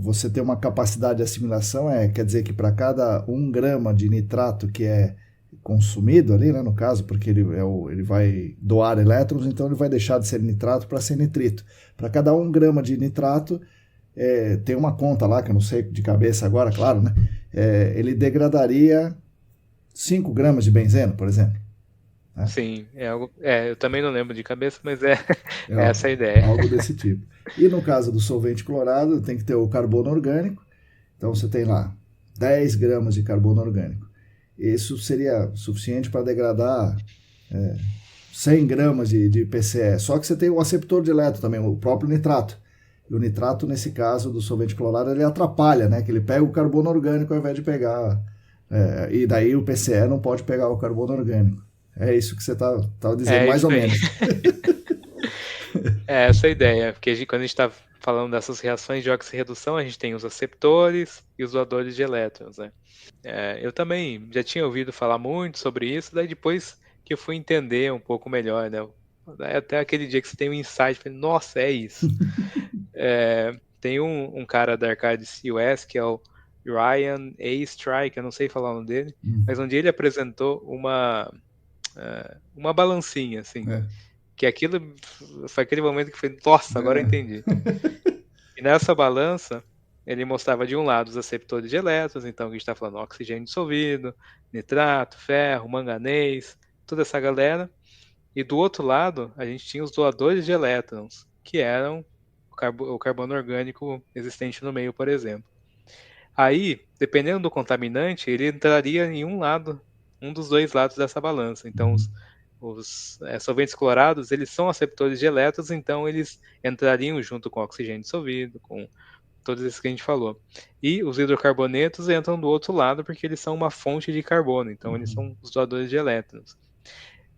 você ter uma capacidade de assimilação, quer dizer que para cada 1 grama de nitrato que é consumido ali, né, no caso, porque ele vai doar elétrons, então ele vai deixar de ser nitrato para ser nitrito. Para cada 1 grama de nitrato, tem uma conta lá, que eu não sei de cabeça agora, claro, né? Ele degradaria 5 gramas de benzeno, por exemplo. Né? Sim, eu também não lembro de cabeça, mas é É essa a ideia. algo desse tipo. E no caso do solvente clorado, tem que ter o carbono orgânico. Então você tem lá 10 gramas de carbono orgânico. Isso seria suficiente para degradar 100 gramas de PCE. Só que você tem o aceptor de elétron também, o próprio nitrato. E o nitrato, nesse caso do solvente clorado, ele atrapalha, né? Que ele pega o carbono orgânico ao invés de pegar. E daí o PCE não pode pegar o carbono orgânico. É isso que você está dizendo, mais Isso ou aí. menos. É essa a ideia, porque quando a gente está falando dessas reações de oxirredução, a gente tem os aceptores e os doadores de elétrons, né? Eu também já tinha ouvido falar muito sobre isso, daí depois que eu fui entender um pouco melhor, né? Até aquele dia que você tem um insight, falei, nossa, é isso. Tem um cara da Arcades US, que é o Ryan A. Strike, eu não sei falar o nome dele, mas um dia ele apresentou uma balancinha, assim, É. que aquilo foi aquele momento que foi, nossa, agora eu entendi. E nessa balança, ele mostrava de um lado os aceptores de elétrons, então a gente está falando oxigênio dissolvido, nitrato, ferro, manganês, toda essa galera. E do outro lado, a gente tinha os doadores de elétrons, que eram o carbono orgânico existente no meio, por exemplo. Aí, dependendo do contaminante, ele entraria em um dos dois lados dessa balança. Então, os solventes clorados, eles são aceptores de elétrons, então eles entrariam junto com o oxigênio dissolvido, com todos esses que a gente falou. E os hidrocarbonetos entram do outro lado porque eles são uma fonte de carbono, então eles são os doadores de elétrons.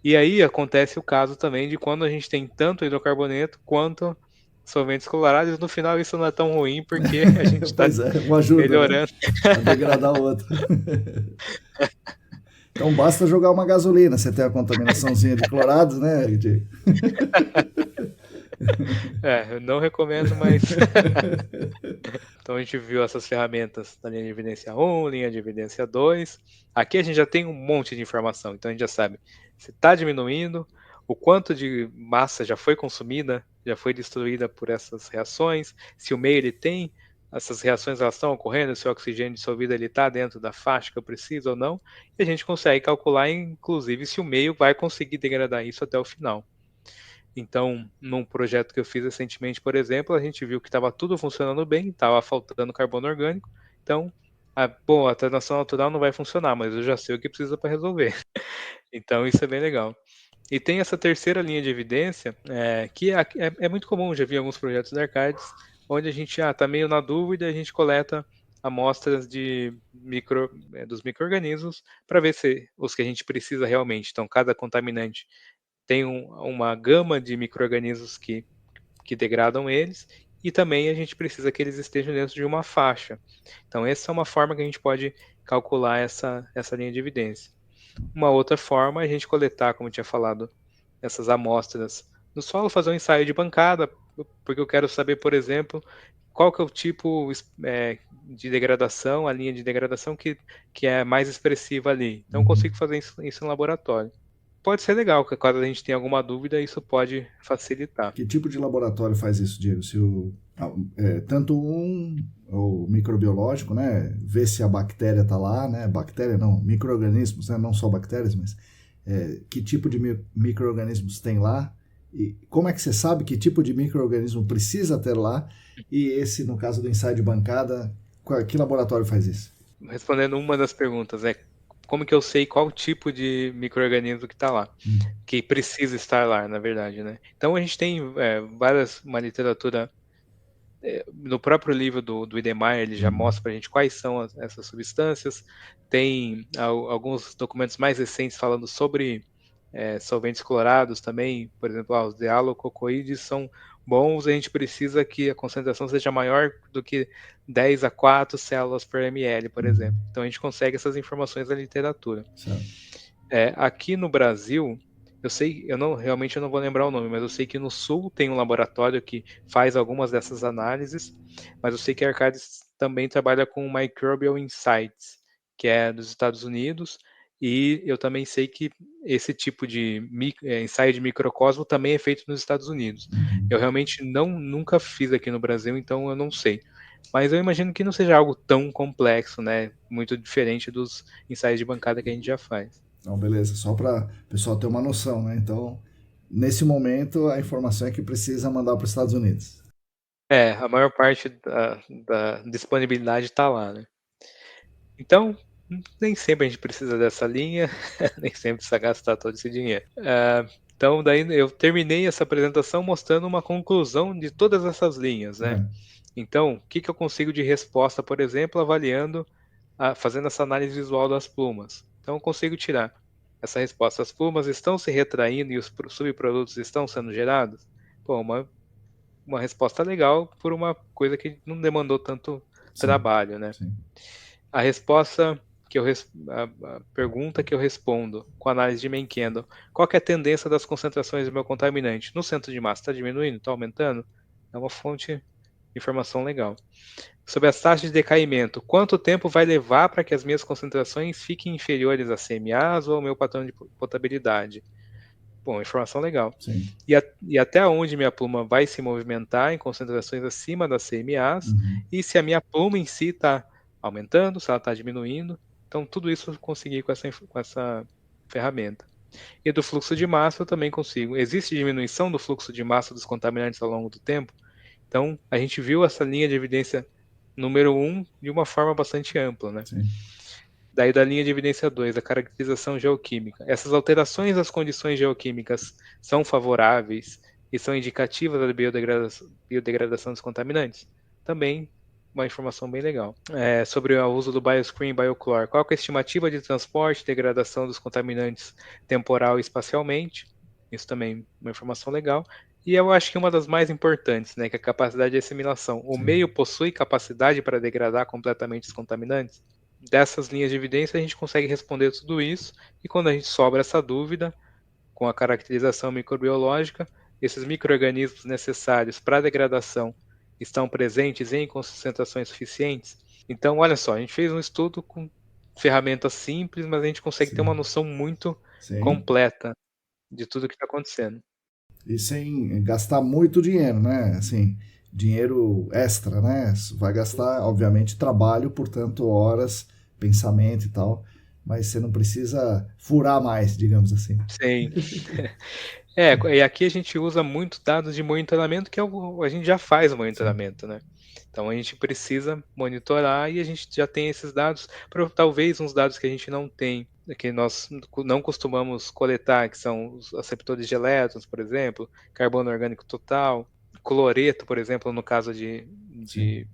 E aí acontece o caso também de quando a gente tem tanto hidrocarboneto quanto solventes clorados, no final isso não é tão ruim porque a gente está Pois é, uma ajuda, né? melhorando. A degradar o outro. Então basta jogar uma gasolina, você tem a contaminaçãozinha de clorados, né? Eu não recomendo, mas então a gente viu essas ferramentas da linha de evidência 1, linha de evidência 2. Aqui a gente já tem um monte de informação, então a gente já sabe se está diminuindo, o quanto de massa já foi consumida, já foi destruída por essas reações, se o meio ele tem, essas reações elas estão ocorrendo, se o oxigênio dissolvido está dentro da faixa que eu preciso ou não, e a gente consegue calcular, inclusive, se o meio vai conseguir degradar isso até o final. Então, num projeto que eu fiz recentemente, por exemplo, a gente viu que estava tudo funcionando bem, estava faltando carbono orgânico. Então, a transação natural não vai funcionar, mas eu já sei o que precisa para resolver. Então, isso é bem legal. E tem essa terceira linha de evidência, que é muito comum, já vi em alguns projetos da Arcades, onde a gente está meio na dúvida, a gente coleta amostras dos micro-organismos para ver se os que a gente precisa realmente. Então, cada contaminante tem uma gama de micro-organismos que degradam eles, e também a gente precisa que eles estejam dentro de uma faixa. Então, essa é uma forma que a gente pode calcular essa linha de evidência. Uma outra forma é a gente coletar, como eu tinha falado, essas amostras no solo, fazer um ensaio de bancada, porque eu quero saber, por exemplo, qual que é o tipo de degradação, a linha de degradação que é mais expressiva ali. Então, eu consigo fazer isso no laboratório. Pode ser legal, porque caso a gente tenha alguma dúvida, isso pode facilitar. Que tipo de laboratório faz isso, Diego? Se tanto o microbiológico, né, vê se a bactéria está lá, né, bactéria não, micro-organismos, né, não só bactérias, mas que tipo de micro-organismos tem lá, e como é que você sabe que tipo de micro-organismo precisa ter lá, e esse, no caso do ensaio de bancada, que laboratório faz isso? Respondendo uma das perguntas, como que eu sei qual tipo de micro-organismo que está lá, que precisa estar lá, na verdade, né? Então, a gente tem uma literatura, no próprio livro do Idemar, ele já mostra para a gente quais são essas substâncias. Tem alguns documentos mais recentes falando sobre solventes clorados também, por exemplo, os dialococoides são bons, a gente precisa que a concentração seja maior do que 10 a 4 células por ml, por exemplo. Então a gente consegue essas informações na literatura. Aqui no Brasil, realmente eu não vou lembrar o nome, mas eu sei que no Sul tem um laboratório que faz algumas dessas análises, mas eu sei que a Arcades também trabalha com o Microbial Insights, que é dos Estados Unidos, e eu também sei que esse tipo de ensaio de microcosmo também é feito nos Estados Unidos. Eu realmente nunca fiz aqui no Brasil, então eu não sei. Mas eu imagino que não seja algo tão complexo, né? Muito diferente dos ensaios de bancada que a gente já faz. Então, beleza, só para o pessoal ter uma noção, né? Então, nesse momento, a informação é que precisa mandar para os Estados Unidos. A maior parte da disponibilidade está lá, né? Então, nem sempre a gente precisa dessa linha, nem sempre precisa gastar todo esse dinheiro. Então, daí eu terminei essa apresentação mostrando uma conclusão de todas essas linhas, né? Então, o que eu consigo de resposta, por exemplo, fazendo essa análise visual das plumas? Então, eu consigo tirar essa resposta. As plumas estão se retraindo e os subprodutos estão sendo gerados? Pô, uma resposta legal por uma coisa que não demandou tanto trabalho, né? Sim. A pergunta que eu respondo com a análise de Menkendel, qual que é a tendência das concentrações do meu contaminante? No centro de massa está diminuindo, está aumentando? É uma fonte de informação legal. Sobre as taxas de decaimento, quanto tempo vai levar para que as minhas concentrações fiquem inferiores a CMAs ou ao meu padrão de potabilidade? Bom, informação legal. E até onde minha pluma vai se movimentar em concentrações acima das CMAs, e se a minha pluma em si está aumentando, se ela está diminuindo. Então, tudo isso eu consegui com essa ferramenta. E do fluxo de massa eu também consigo. Existe diminuição do fluxo de massa dos contaminantes ao longo do tempo? Então, a gente viu essa linha de evidência número 1 de uma forma bastante ampla, né? Sim. Daí da linha de evidência 2, a caracterização geoquímica. Essas alterações das condições geoquímicas são favoráveis e são indicativas da biodegradação dos contaminantes? Também uma informação bem legal. Sobre o uso do Bioscreen e Biochlor. Qual é a estimativa de transporte e degradação dos contaminantes temporal e espacialmente? Isso também uma informação legal. E eu acho que uma das mais importantes, né, que é a capacidade de assimilação. O meio possui capacidade para degradar completamente os contaminantes? Dessas linhas de evidência a gente consegue responder tudo isso, e quando a gente sobra essa dúvida, com a caracterização microbiológica, esses micro-organismos necessários para a degradação estão presentes em concentrações suficientes? Então, olha só, a gente fez um estudo com ferramentas simples, mas a gente consegue ter uma noção muito completa de tudo que está acontecendo. E sem gastar muito dinheiro, né? Assim, dinheiro extra, né? Vai gastar, obviamente, trabalho, portanto, horas, pensamento e tal, mas você não precisa furar mais, digamos assim. Sim. E aqui a gente usa muitos dados de monitoramento, que a gente já faz o Sim, monitoramento, né? Então a gente precisa monitorar e a gente já tem esses dados, talvez uns dados que a gente não tem, que nós não costumamos coletar, que são os aceptores de elétrons, por exemplo, carbono orgânico total, cloreto, por exemplo, no caso sim, de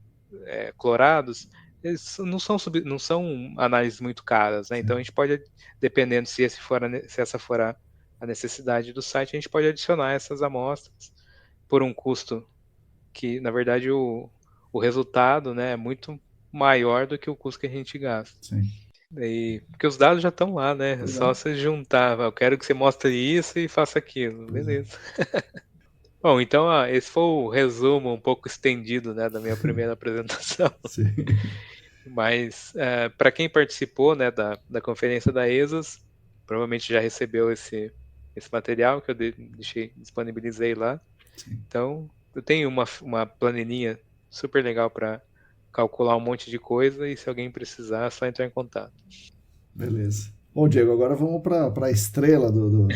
clorados, eles não são análises muito caras, né? Então a sim. gente pode, dependendo se essa for a necessidade do site, a gente pode adicionar essas amostras por um custo que, na verdade, o resultado, né, é muito maior do que o custo que a gente gasta. Sim. Porque os dados já estão lá, né? É Pois só é, você juntar. Eu quero que você mostre isso e faça aquilo. pois é. Beleza. Bom, então esse foi o resumo um pouco estendido, né, da minha primeira apresentação. Sim. Mas para quem participou, né, da conferência da ESAS, provavelmente já recebeu esse material que eu disponibilizei lá. Sim. Então, eu tenho uma planilhinha super legal para calcular um monte de coisa e se alguém precisar, é só entrar em contato. Beleza. Bom, Diego, agora vamos para a estrela do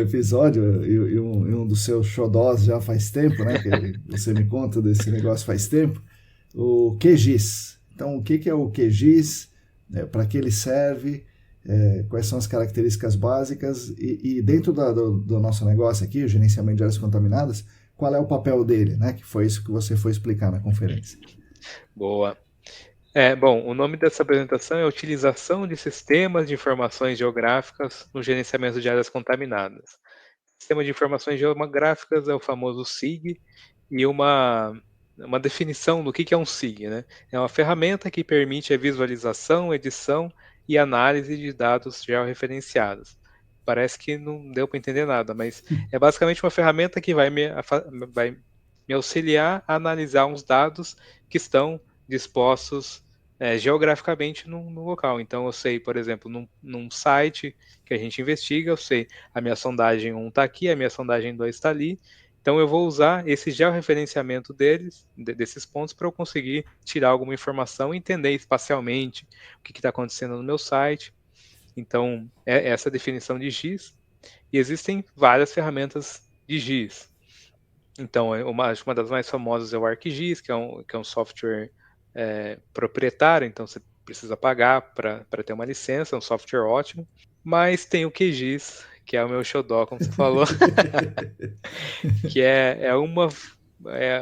episódio e um dos seus xodós já faz tempo, né? Que você me conta desse negócio faz tempo. O QGIS. Então, o que é o QGIS? Para que ele serve? Quais são as características básicas? E dentro do nosso negócio aqui, o gerenciamento de áreas contaminadas, qual é o papel dele, né? Que foi isso que você foi explicar na conferência. Boa. Bom, o nome dessa apresentação é Utilização de Sistemas de Informações Geográficas no Gerenciamento de Áreas Contaminadas. Sistema de Informações Geográficas é o famoso SIG, e uma definição do que é um SIG, né? É uma ferramenta que permite a visualização, edição e análise de dados georreferenciados. Parece que não deu para entender nada, mas é basicamente uma ferramenta que vai me auxiliar a analisar uns dados que estão dispostos geograficamente no local. Então, eu sei, por exemplo, num site que a gente investiga, eu sei a minha sondagem 1 está aqui, a minha sondagem 2 está ali. Então, eu vou usar esse georreferenciamento desses pontos, para eu conseguir tirar alguma informação e entender espacialmente o que está acontecendo no meu site. Então, é essa a definição de GIS. E existem várias ferramentas de GIS. Então, acho que uma das mais famosas é o ArcGIS, que é um software proprietário, então você precisa pagar para ter uma licença, é um software ótimo. Mas tem o QGIS, que é o meu xodó, como você falou, que é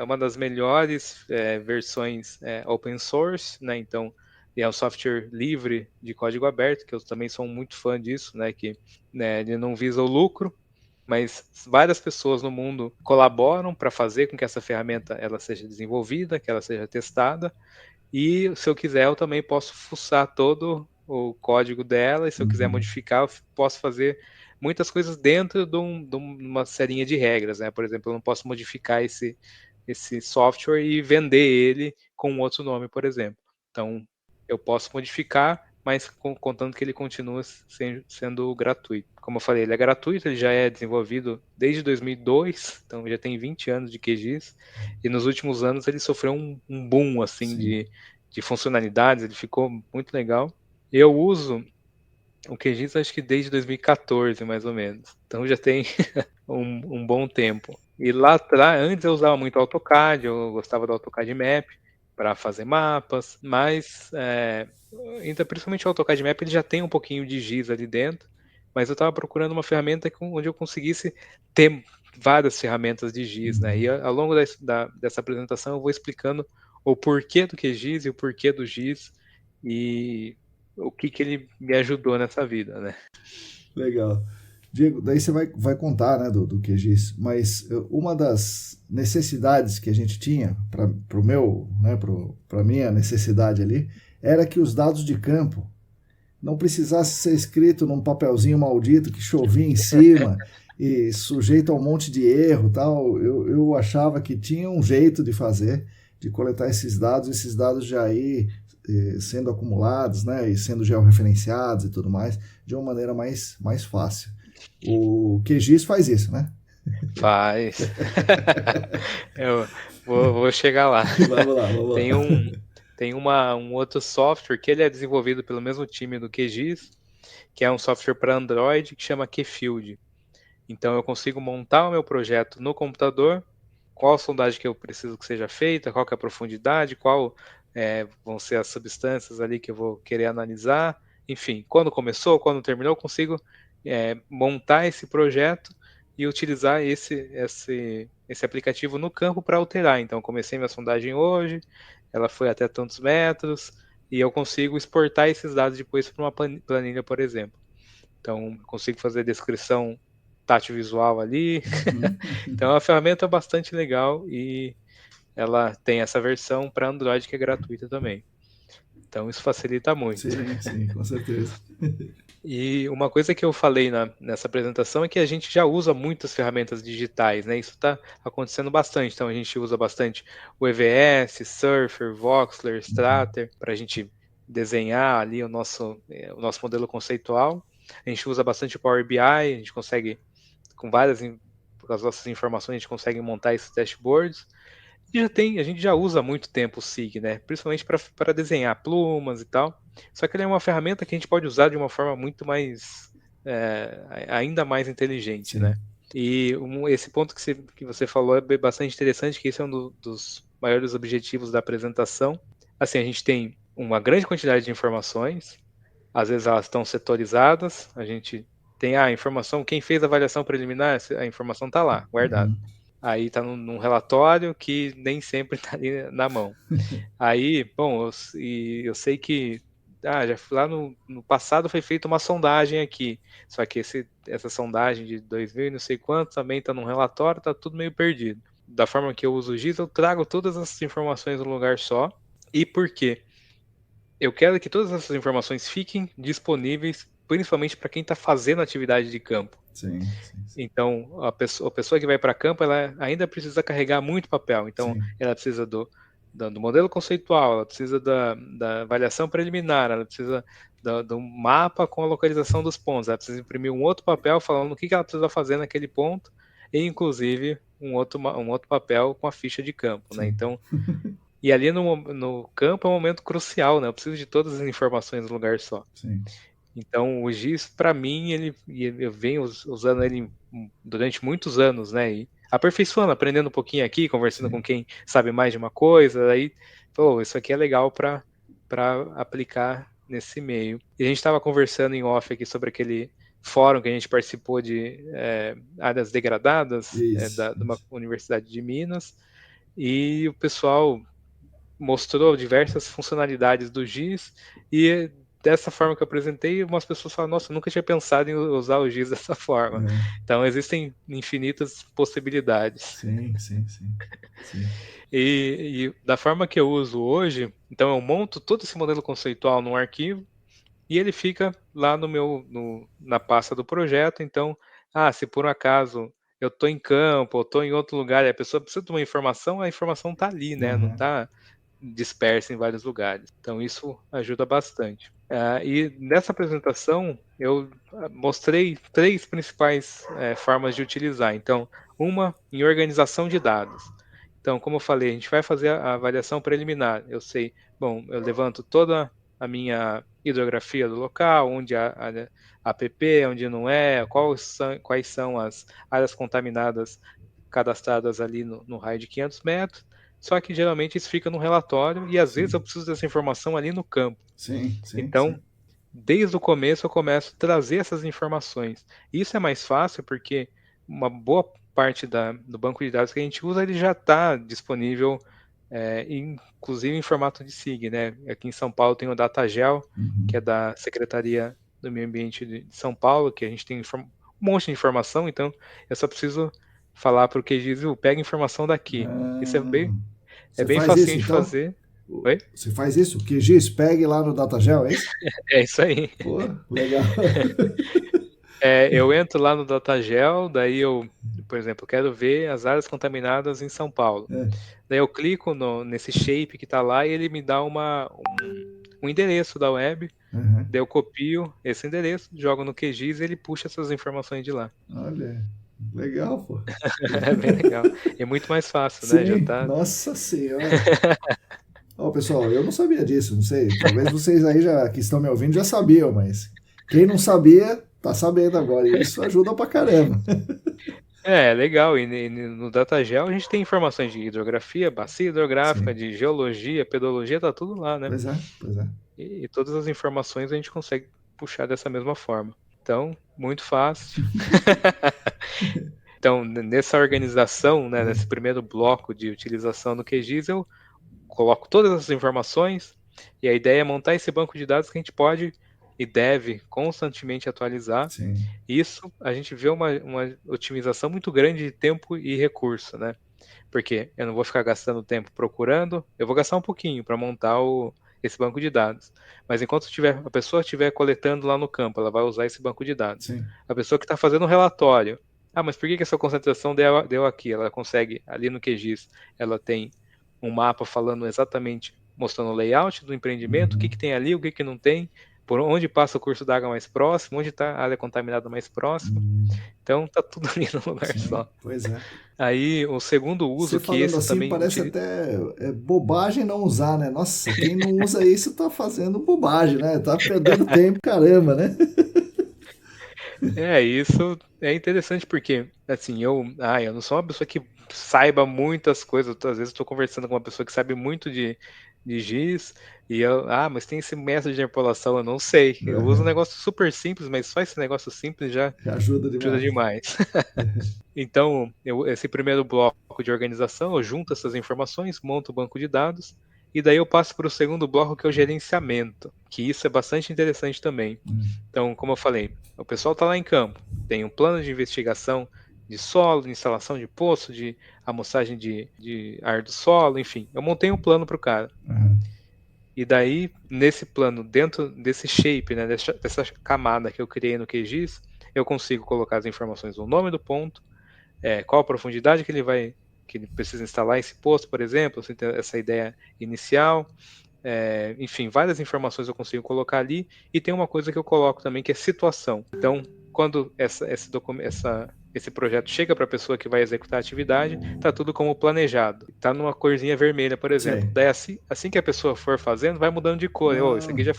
uma das melhores versões open source, né? Então, é um software livre de código aberto, que eu também sou muito fã disso, né? Que ele não visa o lucro, mas várias pessoas no mundo colaboram para fazer com que essa ferramenta ela seja desenvolvida, que ela seja testada, e se eu quiser eu também posso fuçar todo o código dela, e se eu quiser Uhum. modificar, eu posso fazer muitas coisas dentro de uma serinha de regras, né? Por exemplo, eu não posso modificar esse software e vender ele com um outro nome, por exemplo. Então, eu posso modificar, mas contando que ele continua sendo gratuito. Como eu falei, ele é gratuito, ele já é desenvolvido desde 2002, então já tem 20 anos de QGIS, e nos últimos anos ele sofreu um boom assim Sim. de funcionalidades, ele ficou muito legal. Eu uso o QGIS acho que desde 2014, mais ou menos, então já tem um bom tempo. E lá atrás, antes eu usava muito AutoCAD, eu gostava do AutoCAD Map para fazer mapas, mas ainda principalmente o AutoCAD Map ele já tem um pouquinho de GIS ali dentro, mas eu estava procurando uma ferramenta onde eu conseguisse ter várias ferramentas de GIS, né? Uhum. E ao longo dessa apresentação eu vou explicando o porquê do QGIS e o porquê do GIS e o que ele me ajudou nessa vida, né? Legal. Diego, daí você vai contar, né, do QGIS, mas uma das necessidades que a gente tinha para o meu, né, para minha necessidade ali, era que os dados de campo não precisassem ser escrito num papelzinho maldito que chovia em cima e sujeito a um monte de erro, tal. Eu achava que tinha um jeito de fazer, de coletar esses dados já aí sendo acumulados, né, e sendo georreferenciados e tudo mais, de uma maneira mais fácil. O QGIS faz isso, né? Faz. Eu vou chegar lá. Vamos lá, vamos lá. Tem um outro software que ele é desenvolvido pelo mesmo time do QGIS, que é um software para Android que chama QField. Então eu consigo montar o meu projeto no computador, qual a sondagem que eu preciso que seja feita, qual que é a profundidade, qual vão ser as substâncias ali que eu vou querer analisar, enfim, quando começou, quando terminou, eu consigo montar esse projeto e utilizar esse aplicativo no campo para alterar. Então eu comecei minha sondagem hoje, ela foi até tantos metros, e eu consigo exportar esses dados depois para uma planilha, por exemplo. Então, eu consigo fazer descrição tátil visual ali. Então, é uma ferramenta bastante legal e ela tem essa versão para Android que é gratuita também. Então, isso facilita muito. Sim, com certeza. E uma coisa que eu falei nessa apresentação é que a gente já usa muitas ferramentas digitais, né? Isso está acontecendo bastante. Então, a gente usa bastante o EVS, Surfer, Voxler, Strater, para a gente desenhar ali o nosso modelo conceitual. A gente usa bastante o Power BI, a gente consegue, com as nossas informações, a gente consegue montar esses dashboards. E a gente já usa há muito tempo o SIG, né? Principalmente para desenhar plumas e tal. Só que ele é uma ferramenta que a gente pode usar de uma forma muito mais, ainda mais inteligente, né? E esse ponto que você falou é bastante interessante, que esse é um dos maiores objetivos da apresentação. Assim, a gente tem uma grande quantidade de informações, às vezes elas estão setorizadas, a gente tem a informação, quem fez a avaliação preliminar, a informação está lá, guardada. Aí está num relatório que nem sempre está ali na mão. Aí, bom, eu sei que já lá no passado foi feita uma sondagem aqui, só que essa sondagem de 2000 e não sei quanto também está num relatório, está tudo meio perdido. Da forma que eu uso o GIS, eu trago todas essas informações num lugar só. E por quê? Eu quero que todas essas informações fiquem disponíveis, principalmente para quem está fazendo atividade de campo. Sim. Então, a pessoa que vai para campo, ela ainda precisa carregar muito papel. Então, ela precisa do modelo conceitual, ela precisa da avaliação preliminar, ela precisa do mapa com a localização dos pontos, ela precisa imprimir um outro papel falando o que ela precisa fazer naquele ponto, e inclusive um outro papel com a ficha de campo, né? Então, e ali no campo é um momento crucial, né? Eu preciso de todas as informações no lugar só. Sim. Então, o GIS, para mim, eu venho usando ele durante muitos anos, né? E aperfeiçoando, aprendendo um pouquinho aqui, conversando com quem sabe mais de uma coisa, aí, isso aqui é legal para aplicar nesse meio. E a gente estava conversando em off aqui sobre aquele fórum que a gente participou de áreas degradadas de uma universidade de Minas, e o pessoal mostrou diversas funcionalidades do GIS, e dessa forma que eu apresentei, umas pessoas falam, nossa, eu nunca tinha pensado em usar o GIS dessa forma. Então, existem infinitas possibilidades. Sim. E da forma que eu uso hoje, então eu monto todo esse modelo conceitual num arquivo, e ele fica lá na pasta do projeto. Então, se por um acaso eu estou em campo, ou estou em outro lugar, e a pessoa precisa de uma informação, a informação está ali, né? Não está dispersa em vários lugares. Então, isso ajuda bastante. E nessa apresentação, eu mostrei 3 principais formas de utilizar. Então, uma em organização de dados. Então, como eu falei, a gente vai fazer a avaliação preliminar. Eu sei, eu levanto toda a minha hidrografia do local, onde há APP, onde não é, quais são as áreas contaminadas cadastradas ali no raio de 500 metros. Só que geralmente isso fica no relatório, e às vezes eu preciso dessa informação ali no campo. Então, desde o começo eu começo a trazer essas informações. Isso é mais fácil porque uma boa parte do banco de dados que a gente usa, ele já está disponível, inclusive em formato de SIG, né? Aqui em São Paulo tem o DataGel, que é da Secretaria do Meio Ambiente de São Paulo, que a gente tem um monte de informação, então eu só preciso falar para o QGIS, pega informação daqui. Isso é bem facinho de fazer. Oi? Você faz isso? O QGIS pegue lá no DataGel, é isso? É isso aí. Pô, legal. Eu entro lá no DataGel, daí eu, por exemplo, quero ver as áreas contaminadas em São Paulo. Daí eu clico nesse shape que está lá, e ele me dá um endereço da web. Daí eu copio esse endereço, jogo no QGIS e ele puxa essas informações de lá. Olha, legal, pô. É bem legal. É muito mais fácil, Sim, né? Já tá... Nossa Senhora. Pessoal, eu não sabia disso, não sei. Talvez vocês aí que estão me ouvindo já sabiam, mas Quem não sabia, tá sabendo agora. E isso ajuda pra caramba. É, legal. E no DataGel a gente tem informações de hidrografia, bacia hidrográfica, Sim. de geologia, pedologia, tá tudo lá, né? Pois é, pois é. E todas as informações a gente consegue puxar dessa mesma forma. Então, muito fácil. Então, nessa organização, né, nesse primeiro bloco de utilização do QGIS, eu coloco todas as informações e a ideia é montar esse banco de dados que a gente pode e deve constantemente atualizar. Sim. Isso a gente vê uma otimização muito grande de tempo e recurso, né? Porque eu não vou ficar gastando tempo procurando, eu vou gastar um pouquinho para montar esse banco de dados. Mas enquanto a pessoa estiver coletando lá no campo, ela vai usar esse banco de dados. Sim. A pessoa que está fazendo um relatório, mas por que essa concentração deu aqui? Ela consegue, ali no QGIS, ela tem um mapa falando exatamente, mostrando o layout do empreendimento, o que tem ali, o que não tem, por onde passa o curso d'água mais próximo, onde está a área contaminada mais próxima. Então tá tudo ali no lugar Sim, só. pois é. Aí o segundo Você uso que falando esse assim também parece até bobagem não usar, né? Nossa, quem não usa isso tá fazendo bobagem, né? Tá perdendo tempo, caramba, né? isso é interessante porque assim, eu não sou uma pessoa que saiba muitas coisas, às vezes estou conversando com uma pessoa que sabe muito de GIS e mas tem esse método de interpolação, eu não sei. Eu uso um Uhum. negócio super simples, mas só esse negócio simples já Ajuda ajuda demais. demais. Então, esse primeiro bloco de organização, eu junto essas informações, monto o banco de dados, e daí eu passo para o segundo bloco, que é o gerenciamento, que isso é bastante interessante também. Então, como eu falei, o pessoal está lá em campo, tem um plano de investigação de solo, de instalação de poço, de amostragem de ar do solo, enfim, eu montei um plano para o cara. Uhum. E daí, nesse plano, dentro desse shape, né, dessa camada que eu criei no QGIS, eu consigo colocar as informações do nome do ponto, qual a profundidade que ele precisa instalar esse posto, por exemplo, se tem essa ideia inicial, enfim, várias informações eu consigo colocar ali, e tem uma coisa que eu coloco também que é situação. Então, quando esse projeto chega para a pessoa que vai executar a atividade, está tudo como planejado. Está numa corzinha vermelha, por exemplo. Sei. Daí assim que a pessoa for fazendo, vai mudando de cor. Esse aqui Ah, já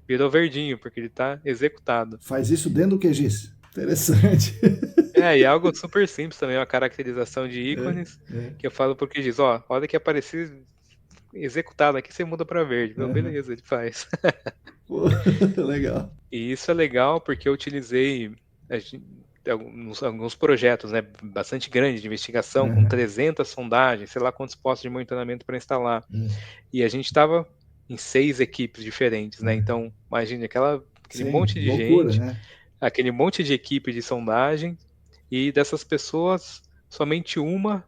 virou verdinho, porque ele está executado. faz isso dentro do QGIS. Interessante. E algo super simples também, uma caracterização de ícones, que eu falo porque diz, a hora que aparecer executado aqui, você muda para verde. Uhum. Beleza, ele faz. Pô, legal. E isso é legal porque eu utilizei alguns projetos, né, bastante grandes de investigação, com Uhum. 300 sondagens, sei lá quantos postos de monitoramento para instalar. E a gente estava em 6 equipes diferentes, né? Então, imagine aquele Sim, monte de loucura, gente, né? aquele monte de equipe de sondagem, e dessas pessoas, somente uma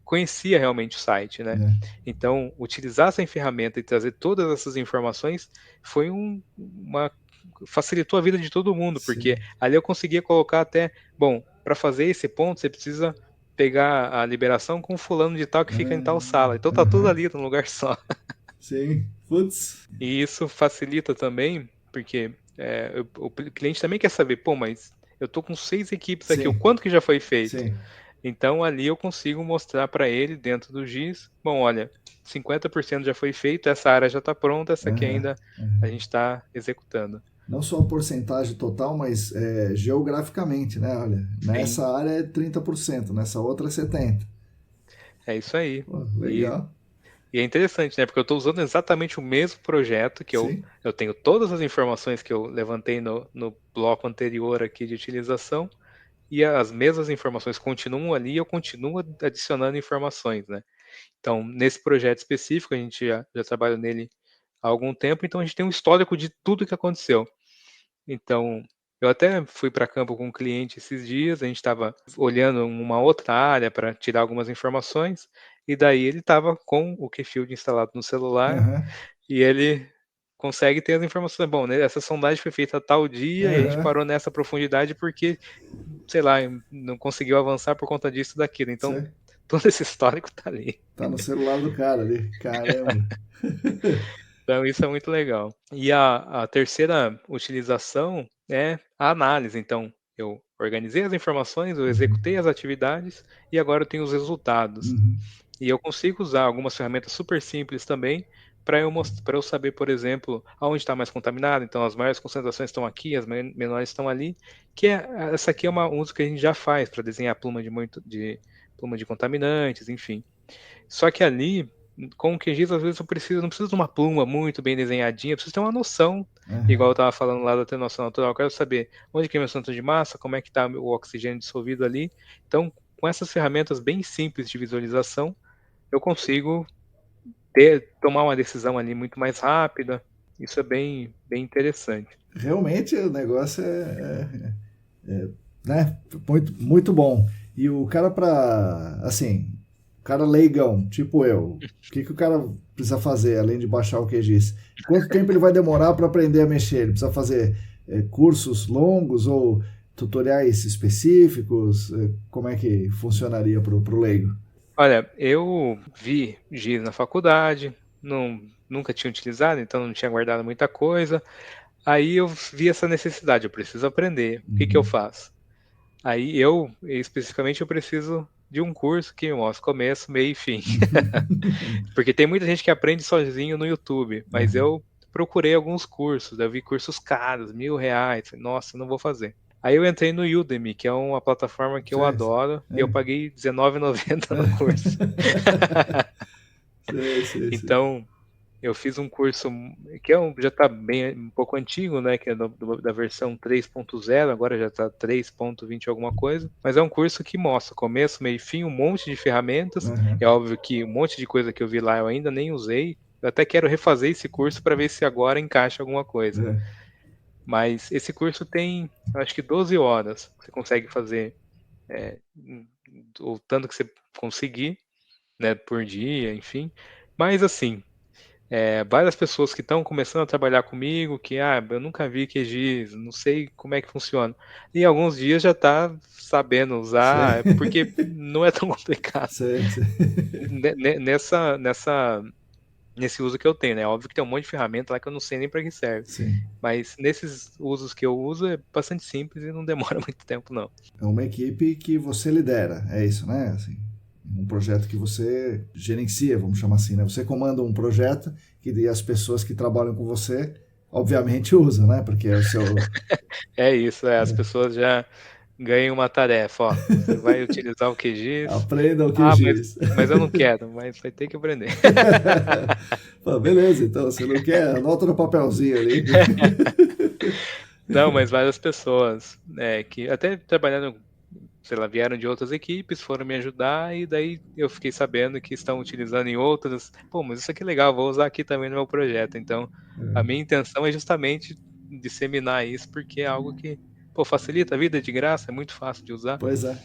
conhecia realmente o site, né? É. Então, utilizar essa ferramenta e trazer todas essas informações foi facilitou a vida de todo mundo, porque Sim. ali eu conseguia colocar até, bom, para fazer esse ponto, você precisa pegar a liberação com fulano de tal que fica em tal sala. Então tá tudo Uhum. ali num lugar só. Sim. Putz. E isso facilita também, porque o cliente também quer saber, pô, mas eu tô com 6 equipes aqui, o Sim. quanto que já foi feito? Sim. Então ali eu consigo mostrar para ele dentro do GIS, bom, olha, 50% já foi feito, essa área já está pronta, essa aqui Uhum. ainda a gente está executando. Não só a porcentagem total, mas geograficamente, né? Olha, Sim, nessa área é 30%, nessa outra é 70%. é isso aí. Pô, E, legal. e é interessante, né? Porque eu estou usando exatamente o mesmo projeto que Sim. eu tenho todas as informações que eu levantei no bloco anterior aqui de utilização, e as mesmas informações continuam ali e eu continuo adicionando informações, né? Então, nesse projeto específico, a gente já trabalha nele há algum tempo, então a gente tem um histórico de tudo que aconteceu. Então, eu até fui para campo com um cliente esses dias, a gente estava olhando uma outra área para tirar algumas informações, e daí ele estava com o Keyfield instalado no celular, Uhum. e ele consegue ter as informações. Bom, né, essa sondagem foi feita a tal dia, e a gente Uhum. parou nessa profundidade porque, sei lá, não conseguiu avançar por conta disso, daquilo. Então, Sim. todo esse histórico está ali. Tá no celular do cara ali. Caramba. Então, isso é muito legal. E a terceira utilização é a análise. Então, eu organizei as informações, eu executei as atividades e agora eu tenho os resultados. Uhum. E eu consigo usar algumas ferramentas super simples também para eu saber, por exemplo, aonde está mais contaminado. Então, as maiores concentrações estão aqui, as menores estão ali. Essa aqui é um uso que a gente já faz para desenhar pluma de contaminantes, enfim. Só que ali, com o QGIS, às vezes não preciso de uma pluma muito bem desenhadinha, eu preciso ter uma noção, igual eu estava falando lá da atenuação natural. Eu quero saber onde que é meu centro de massa, como é que está o oxigênio dissolvido ali. Então, com essas ferramentas bem simples de visualização, eu consigo tomar uma decisão ali muito mais rápida. Isso é bem interessante. Realmente o negócio né, muito, muito bom. E o cara assim, o cara leigão, tipo eu, o que o cara precisa fazer além de baixar o QGIS? Quanto tempo ele vai demorar para aprender a mexer? Ele precisa fazer cursos longos ou tutoriais específicos? Como é que funcionaria para o leigo? Olha, eu vi GIS na faculdade, nunca tinha utilizado, então não tinha guardado muita coisa. Aí eu vi essa necessidade, eu preciso aprender. O que eu faço? Aí especificamente, eu preciso de um curso que me mostre começo, meio e fim. Porque tem muita gente que aprende sozinho no YouTube, mas eu procurei alguns cursos, eu vi cursos caros, R$1.000. Nossa, não vou fazer. Aí eu entrei no Udemy, que é uma plataforma que eu adoro, e eu paguei R$19,90 no curso. Então, eu fiz um curso que já está bem um pouco antigo, né? Que é da versão 3.0, agora já está 3.20 alguma coisa. Mas é um curso que mostra começo, meio e fim, um monte de ferramentas. É óbvio que um monte de coisa que eu vi lá eu ainda nem usei. Eu até quero refazer esse curso para ver se agora encaixa alguma coisa. Mas esse curso tem, acho que 12 horas. Você consegue fazer o tanto que você conseguir, né, por dia, enfim. Mas assim, várias pessoas que estão começando a trabalhar comigo, que eu nunca vi QGIS, não sei como é que funciona. E alguns dias já está sabendo usar, porque não é tão complicado. Nesse uso que eu tenho, né? Óbvio que tem um monte de ferramenta lá que eu não sei nem para que serve. Mas nesses usos que eu uso é bastante simples e não demora muito tempo, não. É uma equipe que você lidera, é isso, né? Assim, um projeto que você gerencia, vamos chamar assim, né? Você comanda um projeto e as pessoas que trabalham com você, obviamente, usam, né? Porque é o seu... É isso, as pessoas já ganham uma tarefa, ó. Você vai utilizar o QGIS. Aprenda o QGIS. Mas eu não quero, mas vai ter que aprender. Pô, beleza, então, se não quer, anota no papelzinho ali. Não, mas várias pessoas que até trabalhando, sei lá, vieram de outras equipes, foram me ajudar, e daí eu fiquei sabendo que estão utilizando em outras. Pô, mas isso aqui é legal, vou usar aqui também no meu projeto. Então, a minha intenção é justamente disseminar isso, porque é algo que, pô, facilita a vida, de graça, é muito fácil de usar. Pois é.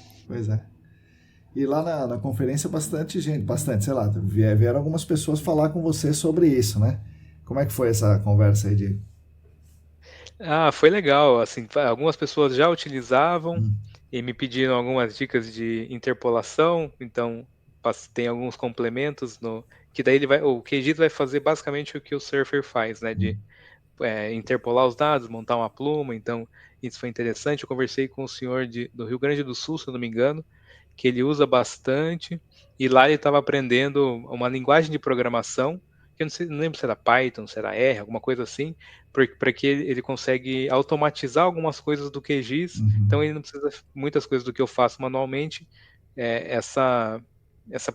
E lá na conferência, bastante, sei lá, vieram algumas pessoas falar com você sobre isso, né? Como é que foi essa conversa aí, Diego? Foi legal, assim, algumas pessoas já utilizavam e me pediram algumas dicas de interpolação, então tem alguns complementos que daí o QGIS vai fazer basicamente o que o Surfer faz, né, de interpolar os dados, montar uma pluma. Então isso foi interessante. Eu conversei com o senhor do Rio Grande do Sul, se eu não me engano, que ele usa bastante, e lá ele estava aprendendo uma linguagem de programação, que eu não lembro se era Python, se era R, alguma coisa assim, para que ele consegue automatizar algumas coisas do QGIS. Então ele não precisa muitas coisas do que eu faço manualmente. Essa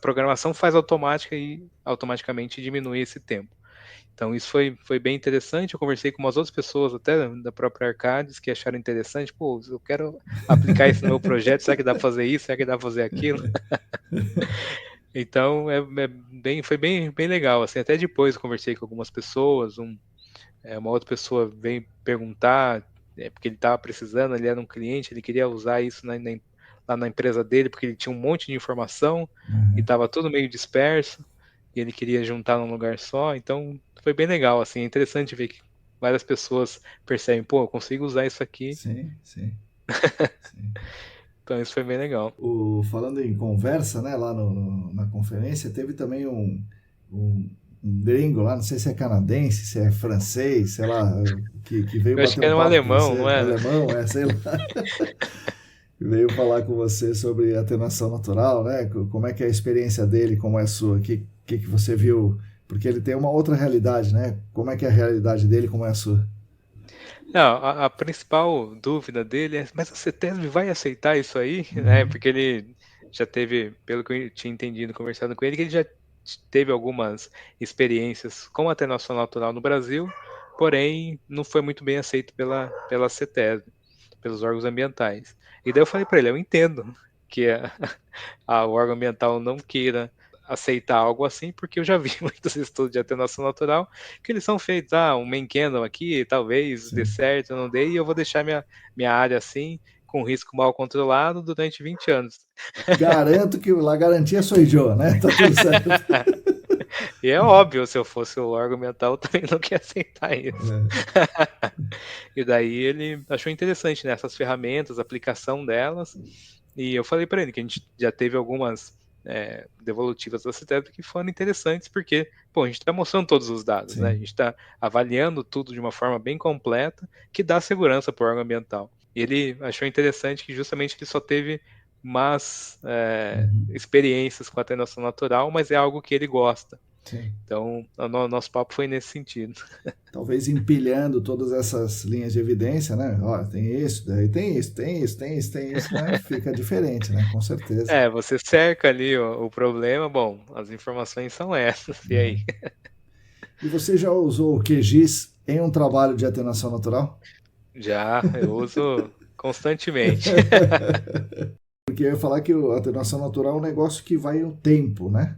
programação faz automática e automaticamente diminui esse tempo. Então isso foi bem interessante. Eu conversei com umas outras pessoas até da própria Arcades que acharam interessante. Pô, eu quero aplicar isso no meu projeto, será que dá para fazer isso? Será que dá para fazer aquilo? Então foi bem legal. Assim, até depois eu conversei com algumas pessoas, uma outra pessoa veio perguntar, porque ele estava precisando, ele era um cliente, ele queria usar isso lá na empresa dele, porque ele tinha um monte de informação e estava tudo meio disperso, e ele queria juntar num lugar só. Então foi bem legal, assim, é interessante ver que várias pessoas percebem, pô, eu consigo usar isso aqui. Sim. Então isso foi bem legal. Falando em conversa, né, lá na conferência, teve também um gringo lá, não sei se é canadense, se é francês, sei lá, que veio eu acho que bater era um um papo alemão, com você. não era? Alemão, sei lá. Veio falar com você sobre atenuação natural, né? Como é que é a experiência dele, como é a sua, que você viu Porque ele tem uma outra realidade, né? Como é que é a realidade dele, como é a sua? Não, a principal dúvida dele é: mas a CETESB vai aceitar isso aí? Né? Uhum. Porque ele já teve, pelo que eu tinha entendido conversando com ele, que ele já teve algumas experiências com atenuação natural no Brasil, porém não foi muito bem aceito pela CETESB, pelos órgãos ambientais. E daí eu falei para ele: eu entendo que o órgão ambiental não queira aceitar algo assim, porque eu já vi muitos estudos de atenuação natural que eles são feitos, um Menkendon aqui, talvez dê Sim. certo, não dê, e eu vou deixar minha área assim, com risco mal controlado, durante 20 anos. Garanto que a garantia sou eu, né? Tá tudo certo. E é óbvio, se eu fosse o órgão ambiental, eu também não queria aceitar isso. É. E daí ele achou interessante, né, essas ferramentas, a aplicação delas, e eu falei para ele que a gente já teve algumas devolutivas da CETESB que foram interessantes, porque a gente está mostrando todos os dados, né? A Sim. gente está avaliando tudo de uma forma bem completa, que dá segurança para o órgão ambiental. E ele achou interessante que justamente ele só teve más Uhum. experiências com a atenuação natural, mas é algo que ele gosta. Sim. Então, nosso papo foi nesse sentido. Talvez empilhando todas essas linhas de evidência, né? Ó, tem isso, daí tem isso, tem isso, tem isso, tem isso, né? Fica diferente, né? Com certeza. Você cerca ali o problema, bom, as informações são essas, e aí? Uhum. E você já usou o QGIS em um trabalho de atenuação natural? Já, eu uso constantemente. Porque eu ia falar que a atenuação natural é um negócio que vai o tempo, né?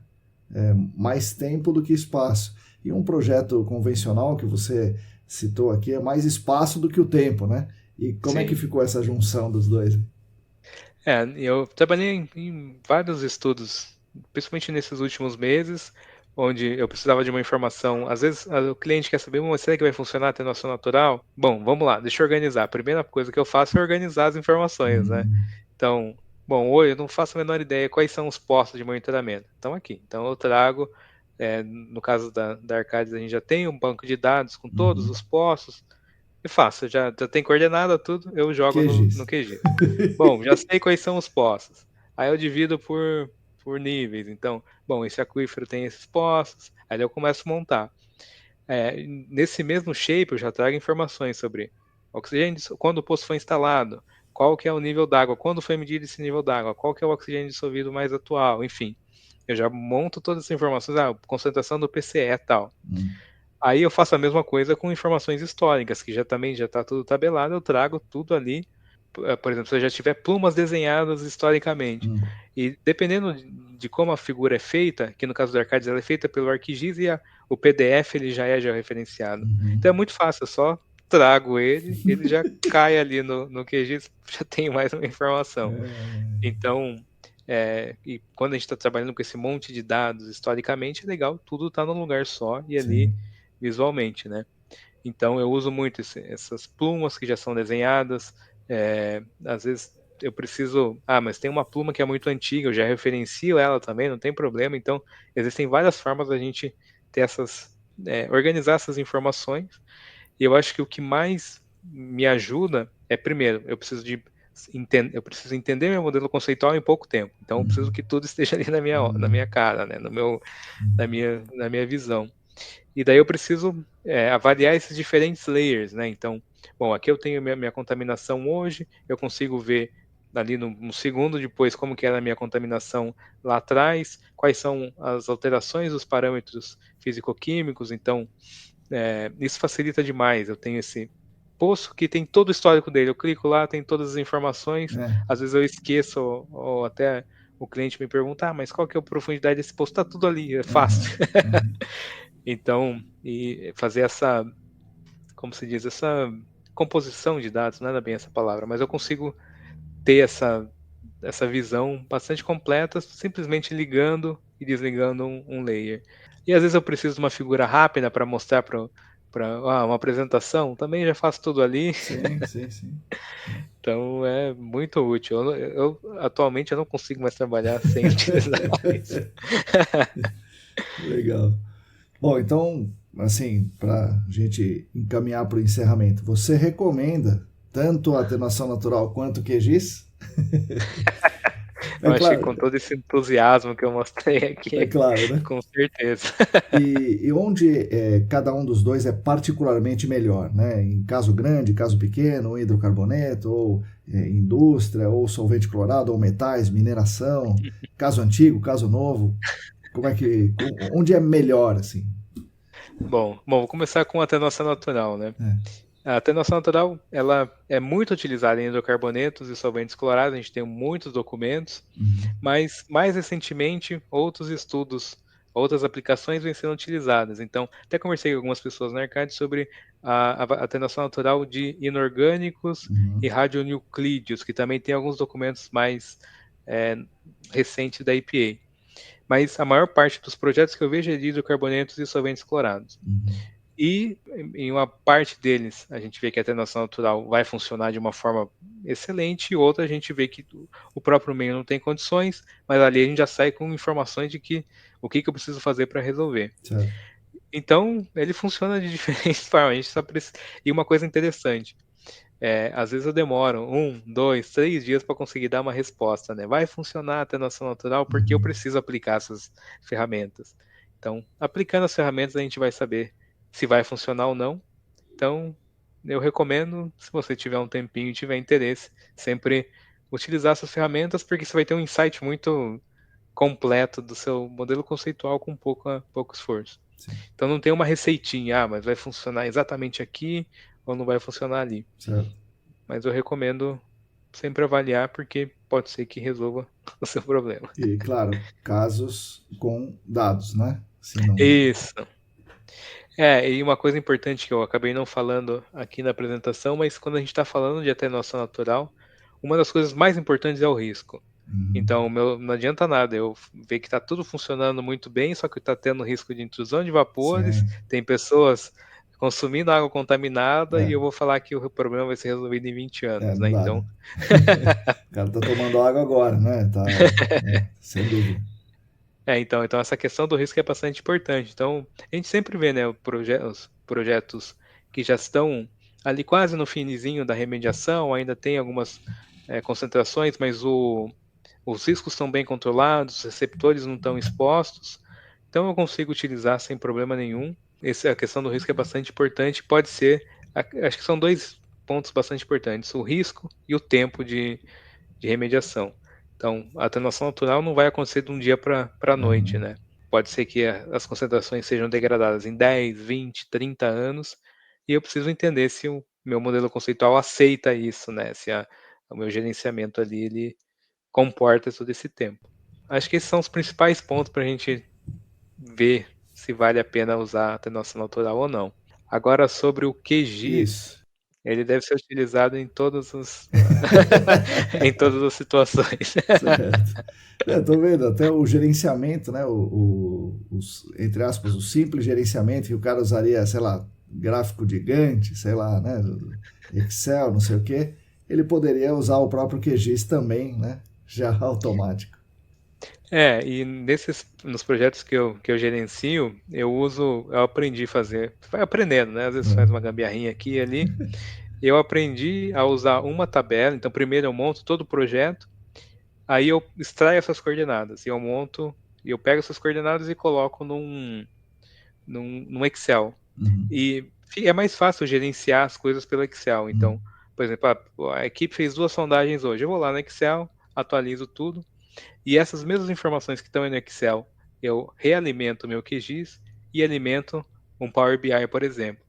É mais tempo do que espaço. E um projeto convencional que você citou aqui é mais espaço do que o tempo, né? E como é que Sim. ficou essa junção dos dois? Eu trabalhei em vários estudos, principalmente nesses últimos meses, onde eu precisava de uma informação. Às vezes o cliente quer saber: mas será que vai funcionar a atenuação natural? Bom, vamos lá, deixa eu organizar. A primeira coisa que eu faço é organizar as informações, né? Então, bom, hoje eu não faço a menor ideia quais são os postos de monitoramento. Estão aqui. Então eu trago, no caso da Arcadis, a gente já tem um banco de dados com todos os postos. E faço, já tem coordenada tudo, eu jogo no QGIS. QGIS. Bom, já sei quais são os poços. Aí eu divido por níveis. Então, bom, esse aquífero tem esses poços. Aí eu começo a montar. Nesse mesmo shape, eu já trago informações sobre oxigênio, quando o poço foi instalado, qual que é o nível d'água, quando foi medido esse nível d'água, qual que é o oxigênio dissolvido mais atual, enfim. Eu já monto todas essas informações, concentração do PCE e tal. Aí eu faço a mesma coisa com informações históricas, que também já está tudo tabelado, eu trago tudo ali. Por exemplo, se eu já tiver plumas desenhadas historicamente. E dependendo de como a figura é feita, que no caso do Arcadis ela é feita pelo ArcGIS e o PDF ele já é georreferenciado. Então é muito fácil, eu só trago ele já cai ali no QGIS, já tenho mais uma informação. Então, e quando a gente está trabalhando com esse monte de dados historicamente, é legal, tudo está num lugar só e ali Sim. visualmente, né? Então eu uso muito essas plumas que já são desenhadas. Às vezes eu preciso, mas tem uma pluma que é muito antiga, eu já referencio ela também, não tem problema. Então existem várias formas da gente ter organizar essas informações. E eu acho que o que mais me ajuda é, primeiro, eu preciso entender meu modelo conceitual em pouco tempo. Então eu preciso que tudo esteja ali na minha cara, né? Na minha visão. E daí eu preciso avaliar esses diferentes layers, né? Então, bom, aqui eu tenho minha contaminação hoje, eu consigo ver ali no segundo depois como que era a minha contaminação lá atrás, quais são as alterações dos parâmetros físico-químicos. Então, isso facilita demais. Eu tenho esse poço que tem todo o histórico dele, eu clico lá, tem todas as informações, às vezes eu esqueço, ou até o cliente me pergunta: mas qual que é a profundidade desse poço? Tá tudo ali, é fácil. Então, e fazer como se diz, essa composição de dados, não é bem essa palavra, mas eu consigo ter essa visão bastante completa, simplesmente ligando e desligando um layer. E às vezes eu preciso de uma figura rápida para mostrar para uma apresentação, também já faço tudo ali. Sim. Então é muito útil. Atualmente eu não consigo mais trabalhar sem utilizar isso. Legal. Bom, então, assim, para a gente encaminhar para o encerramento, você recomenda tanto a atenuação natural quanto o QGIS? Eu É acho que claro, com todo esse entusiasmo que eu mostrei é aqui, claro, né? com certeza. E onde cada um dos dois é particularmente melhor, né? Em caso grande, caso pequeno, ou hidrocarboneto, ou indústria, ou solvente clorado, ou metais, mineração, caso antigo, caso novo, como é que, onde é melhor assim? Bom, vou começar com a atenuação natural, né? É. A atenuação natural, ela é muito utilizada em hidrocarbonetos e solventes clorados, a gente tem muitos documentos, Uhum. mas mais recentemente outros estudos, outras aplicações vêm sendo utilizadas. Então, até conversei com algumas pessoas na Arcade sobre a atenuação natural de inorgânicos Uhum. e radionuclídeos, que também tem alguns documentos mais é, recentes da EPA. Mas a maior parte dos projetos que eu vejo é de hidrocarbonetos e solventes clorados. Uhum. E em uma parte deles, a gente vê que a atenuação natural vai funcionar de uma forma excelente, e outra a gente vê que o próprio meio não tem condições, mas ali a gente já sai com informações de que o que eu preciso fazer para resolver. Certo. Então, ele funciona de diferentes formas. A gente só precisa... E uma coisa interessante, às vezes eu demoro 1, 2, 3 dias para conseguir dar uma resposta, né? Vai funcionar a atenuação natural porque eu Uhum. preciso aplicar essas ferramentas. Então, aplicando as ferramentas, a gente vai saber se vai funcionar ou não. Então, eu recomendo, se você tiver um tempinho e tiver interesse, sempre utilizar essas ferramentas, porque você vai ter um insight muito completo do seu modelo conceitual com pouco esforço. Sim. Então, não tem uma receitinha, mas vai funcionar exatamente aqui ou não vai funcionar ali. Certo. Mas eu recomendo sempre avaliar, porque pode ser que resolva o seu problema. E, claro, casos com dados, né? Se não... Isso. E uma coisa importante que eu acabei não falando aqui na apresentação, mas quando a gente está falando de atenuação natural, uma das coisas mais importantes é o risco. Uhum. Então, não adianta nada eu ver que está tudo funcionando muito bem, só que está tendo risco de intrusão de vapores, Sim. tem pessoas consumindo água contaminada e É, eu vou falar que o problema vai ser resolvido em 20 anos, não né? dá, Então, né? O cara tá tomando água agora, né? Tá, sem dúvida. então essa questão do risco é bastante importante. Então, a gente sempre vê, né, os projetos que já estão ali quase no finizinho da remediação, ainda tem algumas concentrações, mas os riscos estão bem controlados, os receptores não estão expostos, então eu consigo utilizar sem problema nenhum. A questão do risco é bastante importante. Pode ser, acho que são dois pontos bastante importantes: o risco e o tempo de remediação. Então, a atenuação natural não vai acontecer de um dia para a noite, Uhum. né? Pode ser que as concentrações sejam degradadas em 10, 20, 30 anos, e eu preciso entender se o meu modelo conceitual aceita isso, né? Se o meu gerenciamento ali ele comporta todo esse tempo. Acho que esses são os principais pontos para a gente ver se vale a pena usar a atenuação natural ou não. Agora, sobre o QGIS, Isso. ele deve ser utilizado em todas as em todas as situações. Certo. Tô vendo, até o gerenciamento, né? Entre aspas, o simples gerenciamento que o cara usaria, sei lá, gráfico gigante, sei lá, né? Excel, não sei o quê. Ele poderia usar o próprio QGIS também, né? Já automático. E nos projetos que eu gerencio, eu aprendi a fazer, vai aprendendo, né? Às vezes faz uma gambiarrinha aqui e ali. Eu aprendi a usar uma tabela, então primeiro eu monto todo o projeto, aí eu extraio essas coordenadas, e eu pego essas coordenadas e coloco num Excel. Uhum. E é mais fácil gerenciar as coisas pelo Excel. Uhum. Então, por exemplo, a equipe fez 2 sondagens hoje. Eu vou lá no Excel, atualizo tudo, e essas mesmas informações que estão aí no Excel, eu realimento o meu QGIS e alimento um Power BI, por exemplo.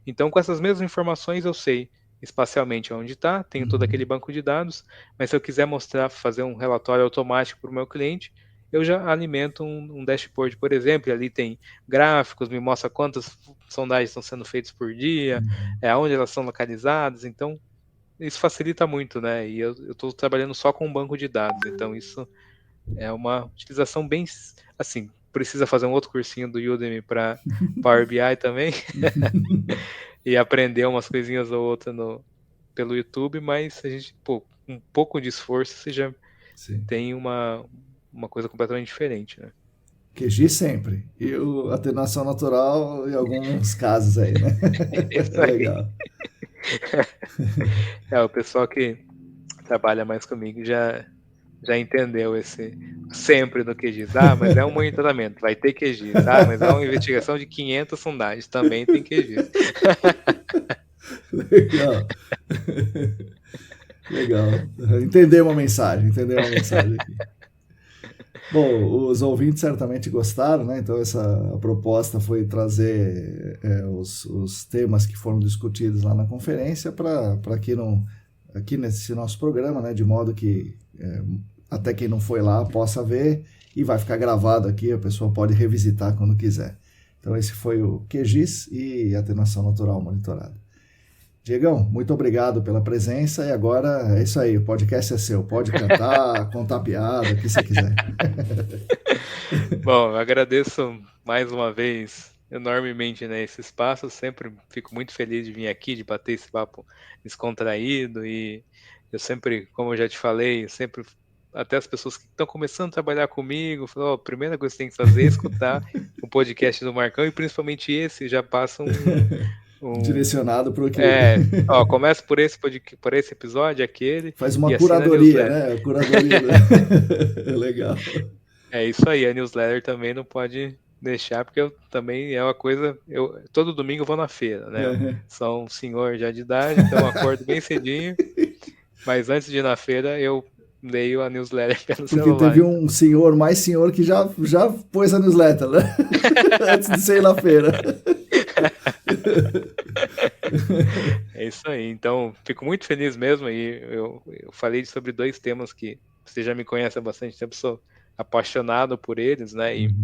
Então, com essas mesmas informações, eu sei espacialmente onde está, tenho todo Uhum. aquele banco de dados, mas se eu quiser fazer um relatório automático para o meu cliente, eu já alimento um dashboard, por exemplo, e ali tem gráficos, me mostra quantas sondagens estão sendo feitas por dia, Uhum. onde elas são localizadas, então isso facilita muito, né? E eu estou trabalhando só com um banco de dados, então isso é uma utilização bem, assim, precisa fazer um outro cursinho do Udemy para Power BI também, e aprender umas coisinhas ou outra pelo YouTube, mas a gente, com um pouco de esforço, você já Sim. tem uma coisa completamente diferente, né? QGIS sempre. E a atenuação natural em alguns casos aí, né? Isso aí. Legal. O pessoal que trabalha mais comigo já já entendeu esse sempre no QGIS. Mas é um monitoramento, vai ter QGIS. Mas é uma investigação de 500 sondagens, também tem QGIS. Legal. Legal. Entendeu a mensagem aqui. Bom, os ouvintes certamente gostaram, né? Então essa proposta foi trazer os temas que foram discutidos lá na conferência para aqui nesse nosso programa, né? De modo que até quem não foi lá possa ver e vai ficar gravado aqui, a pessoa pode revisitar quando quiser. Então esse foi o QGIS e atenuação natural monitorada. Diegão, muito obrigado pela presença e agora é isso aí, o podcast é seu, pode cantar, contar piada, o que você quiser. Bom, eu agradeço mais uma vez enormemente, né, esse espaço, sempre fico muito feliz de vir aqui, de bater esse papo descontraído e eu sempre, como eu já te falei, sempre, até as pessoas que estão começando a trabalhar comigo, falam, a primeira coisa que você tem que fazer é escutar o podcast do Marcão e principalmente esse, já passa direcionado para o que... começa por esse episódio, aquele... Faz uma curadoria, né? Curadoria. Legal. É isso aí, a newsletter também não pode deixar, porque eu também é uma coisa... todo domingo eu vou na feira, né? Sou um senhor já de idade, então eu acordo bem cedinho, mas antes de ir na feira eu leio a newsletter pelo celular. Porque teve um senhor, mais senhor, que já pôs a newsletter, né? Antes de sair na feira. É isso aí, então fico muito feliz mesmo e eu falei sobre 2 temas que você já me conhece há bastante tempo, sou apaixonado por eles, né, e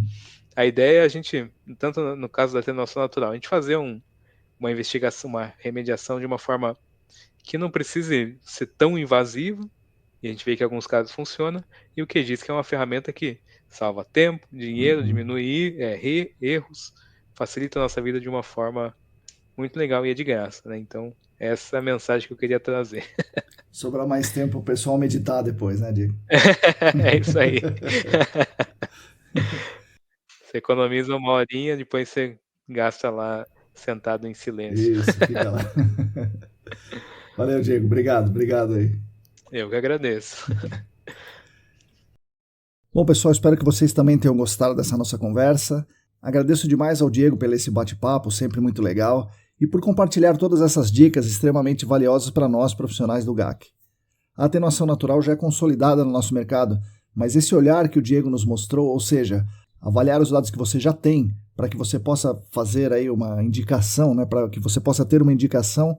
a ideia é a gente, tanto no caso da atenuação natural, a gente fazer uma investigação, uma remediação de uma forma que não precise ser tão invasiva, e a gente vê que em alguns casos funciona, e o QGIS que é uma ferramenta que salva tempo, dinheiro, diminui erros, facilita a nossa vida de uma forma muito legal e é de graça, né? Então, essa é a mensagem que eu queria trazer. Sobrar mais tempo o pessoal meditar depois, né, Diego? É isso aí. Você economiza 1 horinha, depois você gasta lá sentado em silêncio. Isso, fica lá. Valeu, Diego. Obrigado aí. Eu que agradeço. Bom, pessoal, espero que vocês também tenham gostado dessa nossa conversa. Agradeço demais ao Diego pelo esse bate-papo, sempre muito legal, e por compartilhar todas essas dicas extremamente valiosas para nós, profissionais do GAC. A atenuação natural já é consolidada no nosso mercado, mas esse olhar que o Diego nos mostrou, ou seja, avaliar os dados que você já tem, para que você possa fazer aí uma indicação, né, para que você possa ter uma indicação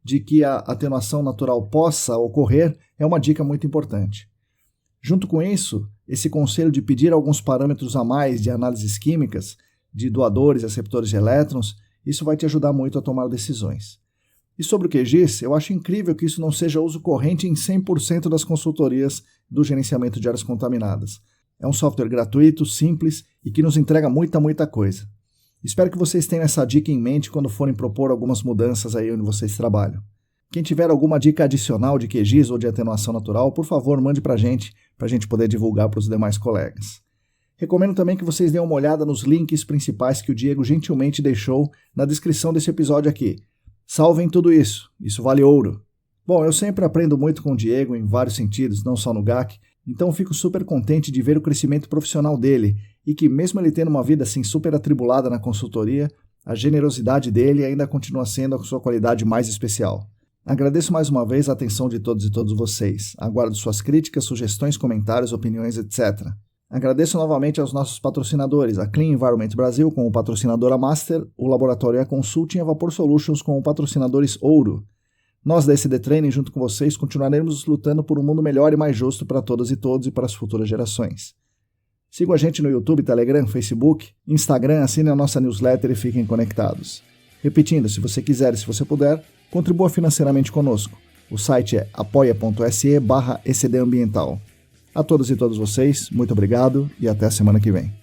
de que a atenuação natural possa ocorrer, é uma dica muito importante. Junto com isso, esse conselho de pedir alguns parâmetros a mais de análises químicas, de doadores e receptores de elétrons, isso vai te ajudar muito a tomar decisões. E sobre o QGIS, eu acho incrível que isso não seja uso corrente em 100% das consultorias do gerenciamento de áreas contaminadas. É um software gratuito, simples e que nos entrega muita coisa. Espero que vocês tenham essa dica em mente quando forem propor algumas mudanças aí onde vocês trabalham. Quem tiver alguma dica adicional de QGIS ou de atenuação natural, por favor, mande para a gente poder divulgar para os demais colegas. Recomendo também que vocês deem uma olhada nos links principais que o Diego gentilmente deixou na descrição desse episódio aqui. Salvem tudo isso vale ouro. Bom, eu sempre aprendo muito com o Diego em vários sentidos, não só no GAC, então fico super contente de ver o crescimento profissional dele e que mesmo ele tendo uma vida assim super atribulada na consultoria, a generosidade dele ainda continua sendo a sua qualidade mais especial. Agradeço mais uma vez a atenção de todos e todas vocês. Aguardo suas críticas, sugestões, comentários, opiniões, etc. Agradeço novamente aos nossos patrocinadores, a Clean Environment Brasil com o patrocinador Master, o Laboratório E-Consulting e a Vapor Solutions com o patrocinadores Ouro. Nós da SD Training, junto com vocês, continuaremos lutando por um mundo melhor e mais justo para todas e todos e para as futuras gerações. Sigam a gente no YouTube, Telegram, Facebook, Instagram, assinem a nossa newsletter e fiquem conectados. Repetindo, se você quiser e se você puder, contribua financeiramente conosco. O site é apoia.se/ECDambiental. A todos e todas vocês, muito obrigado e até a semana que vem.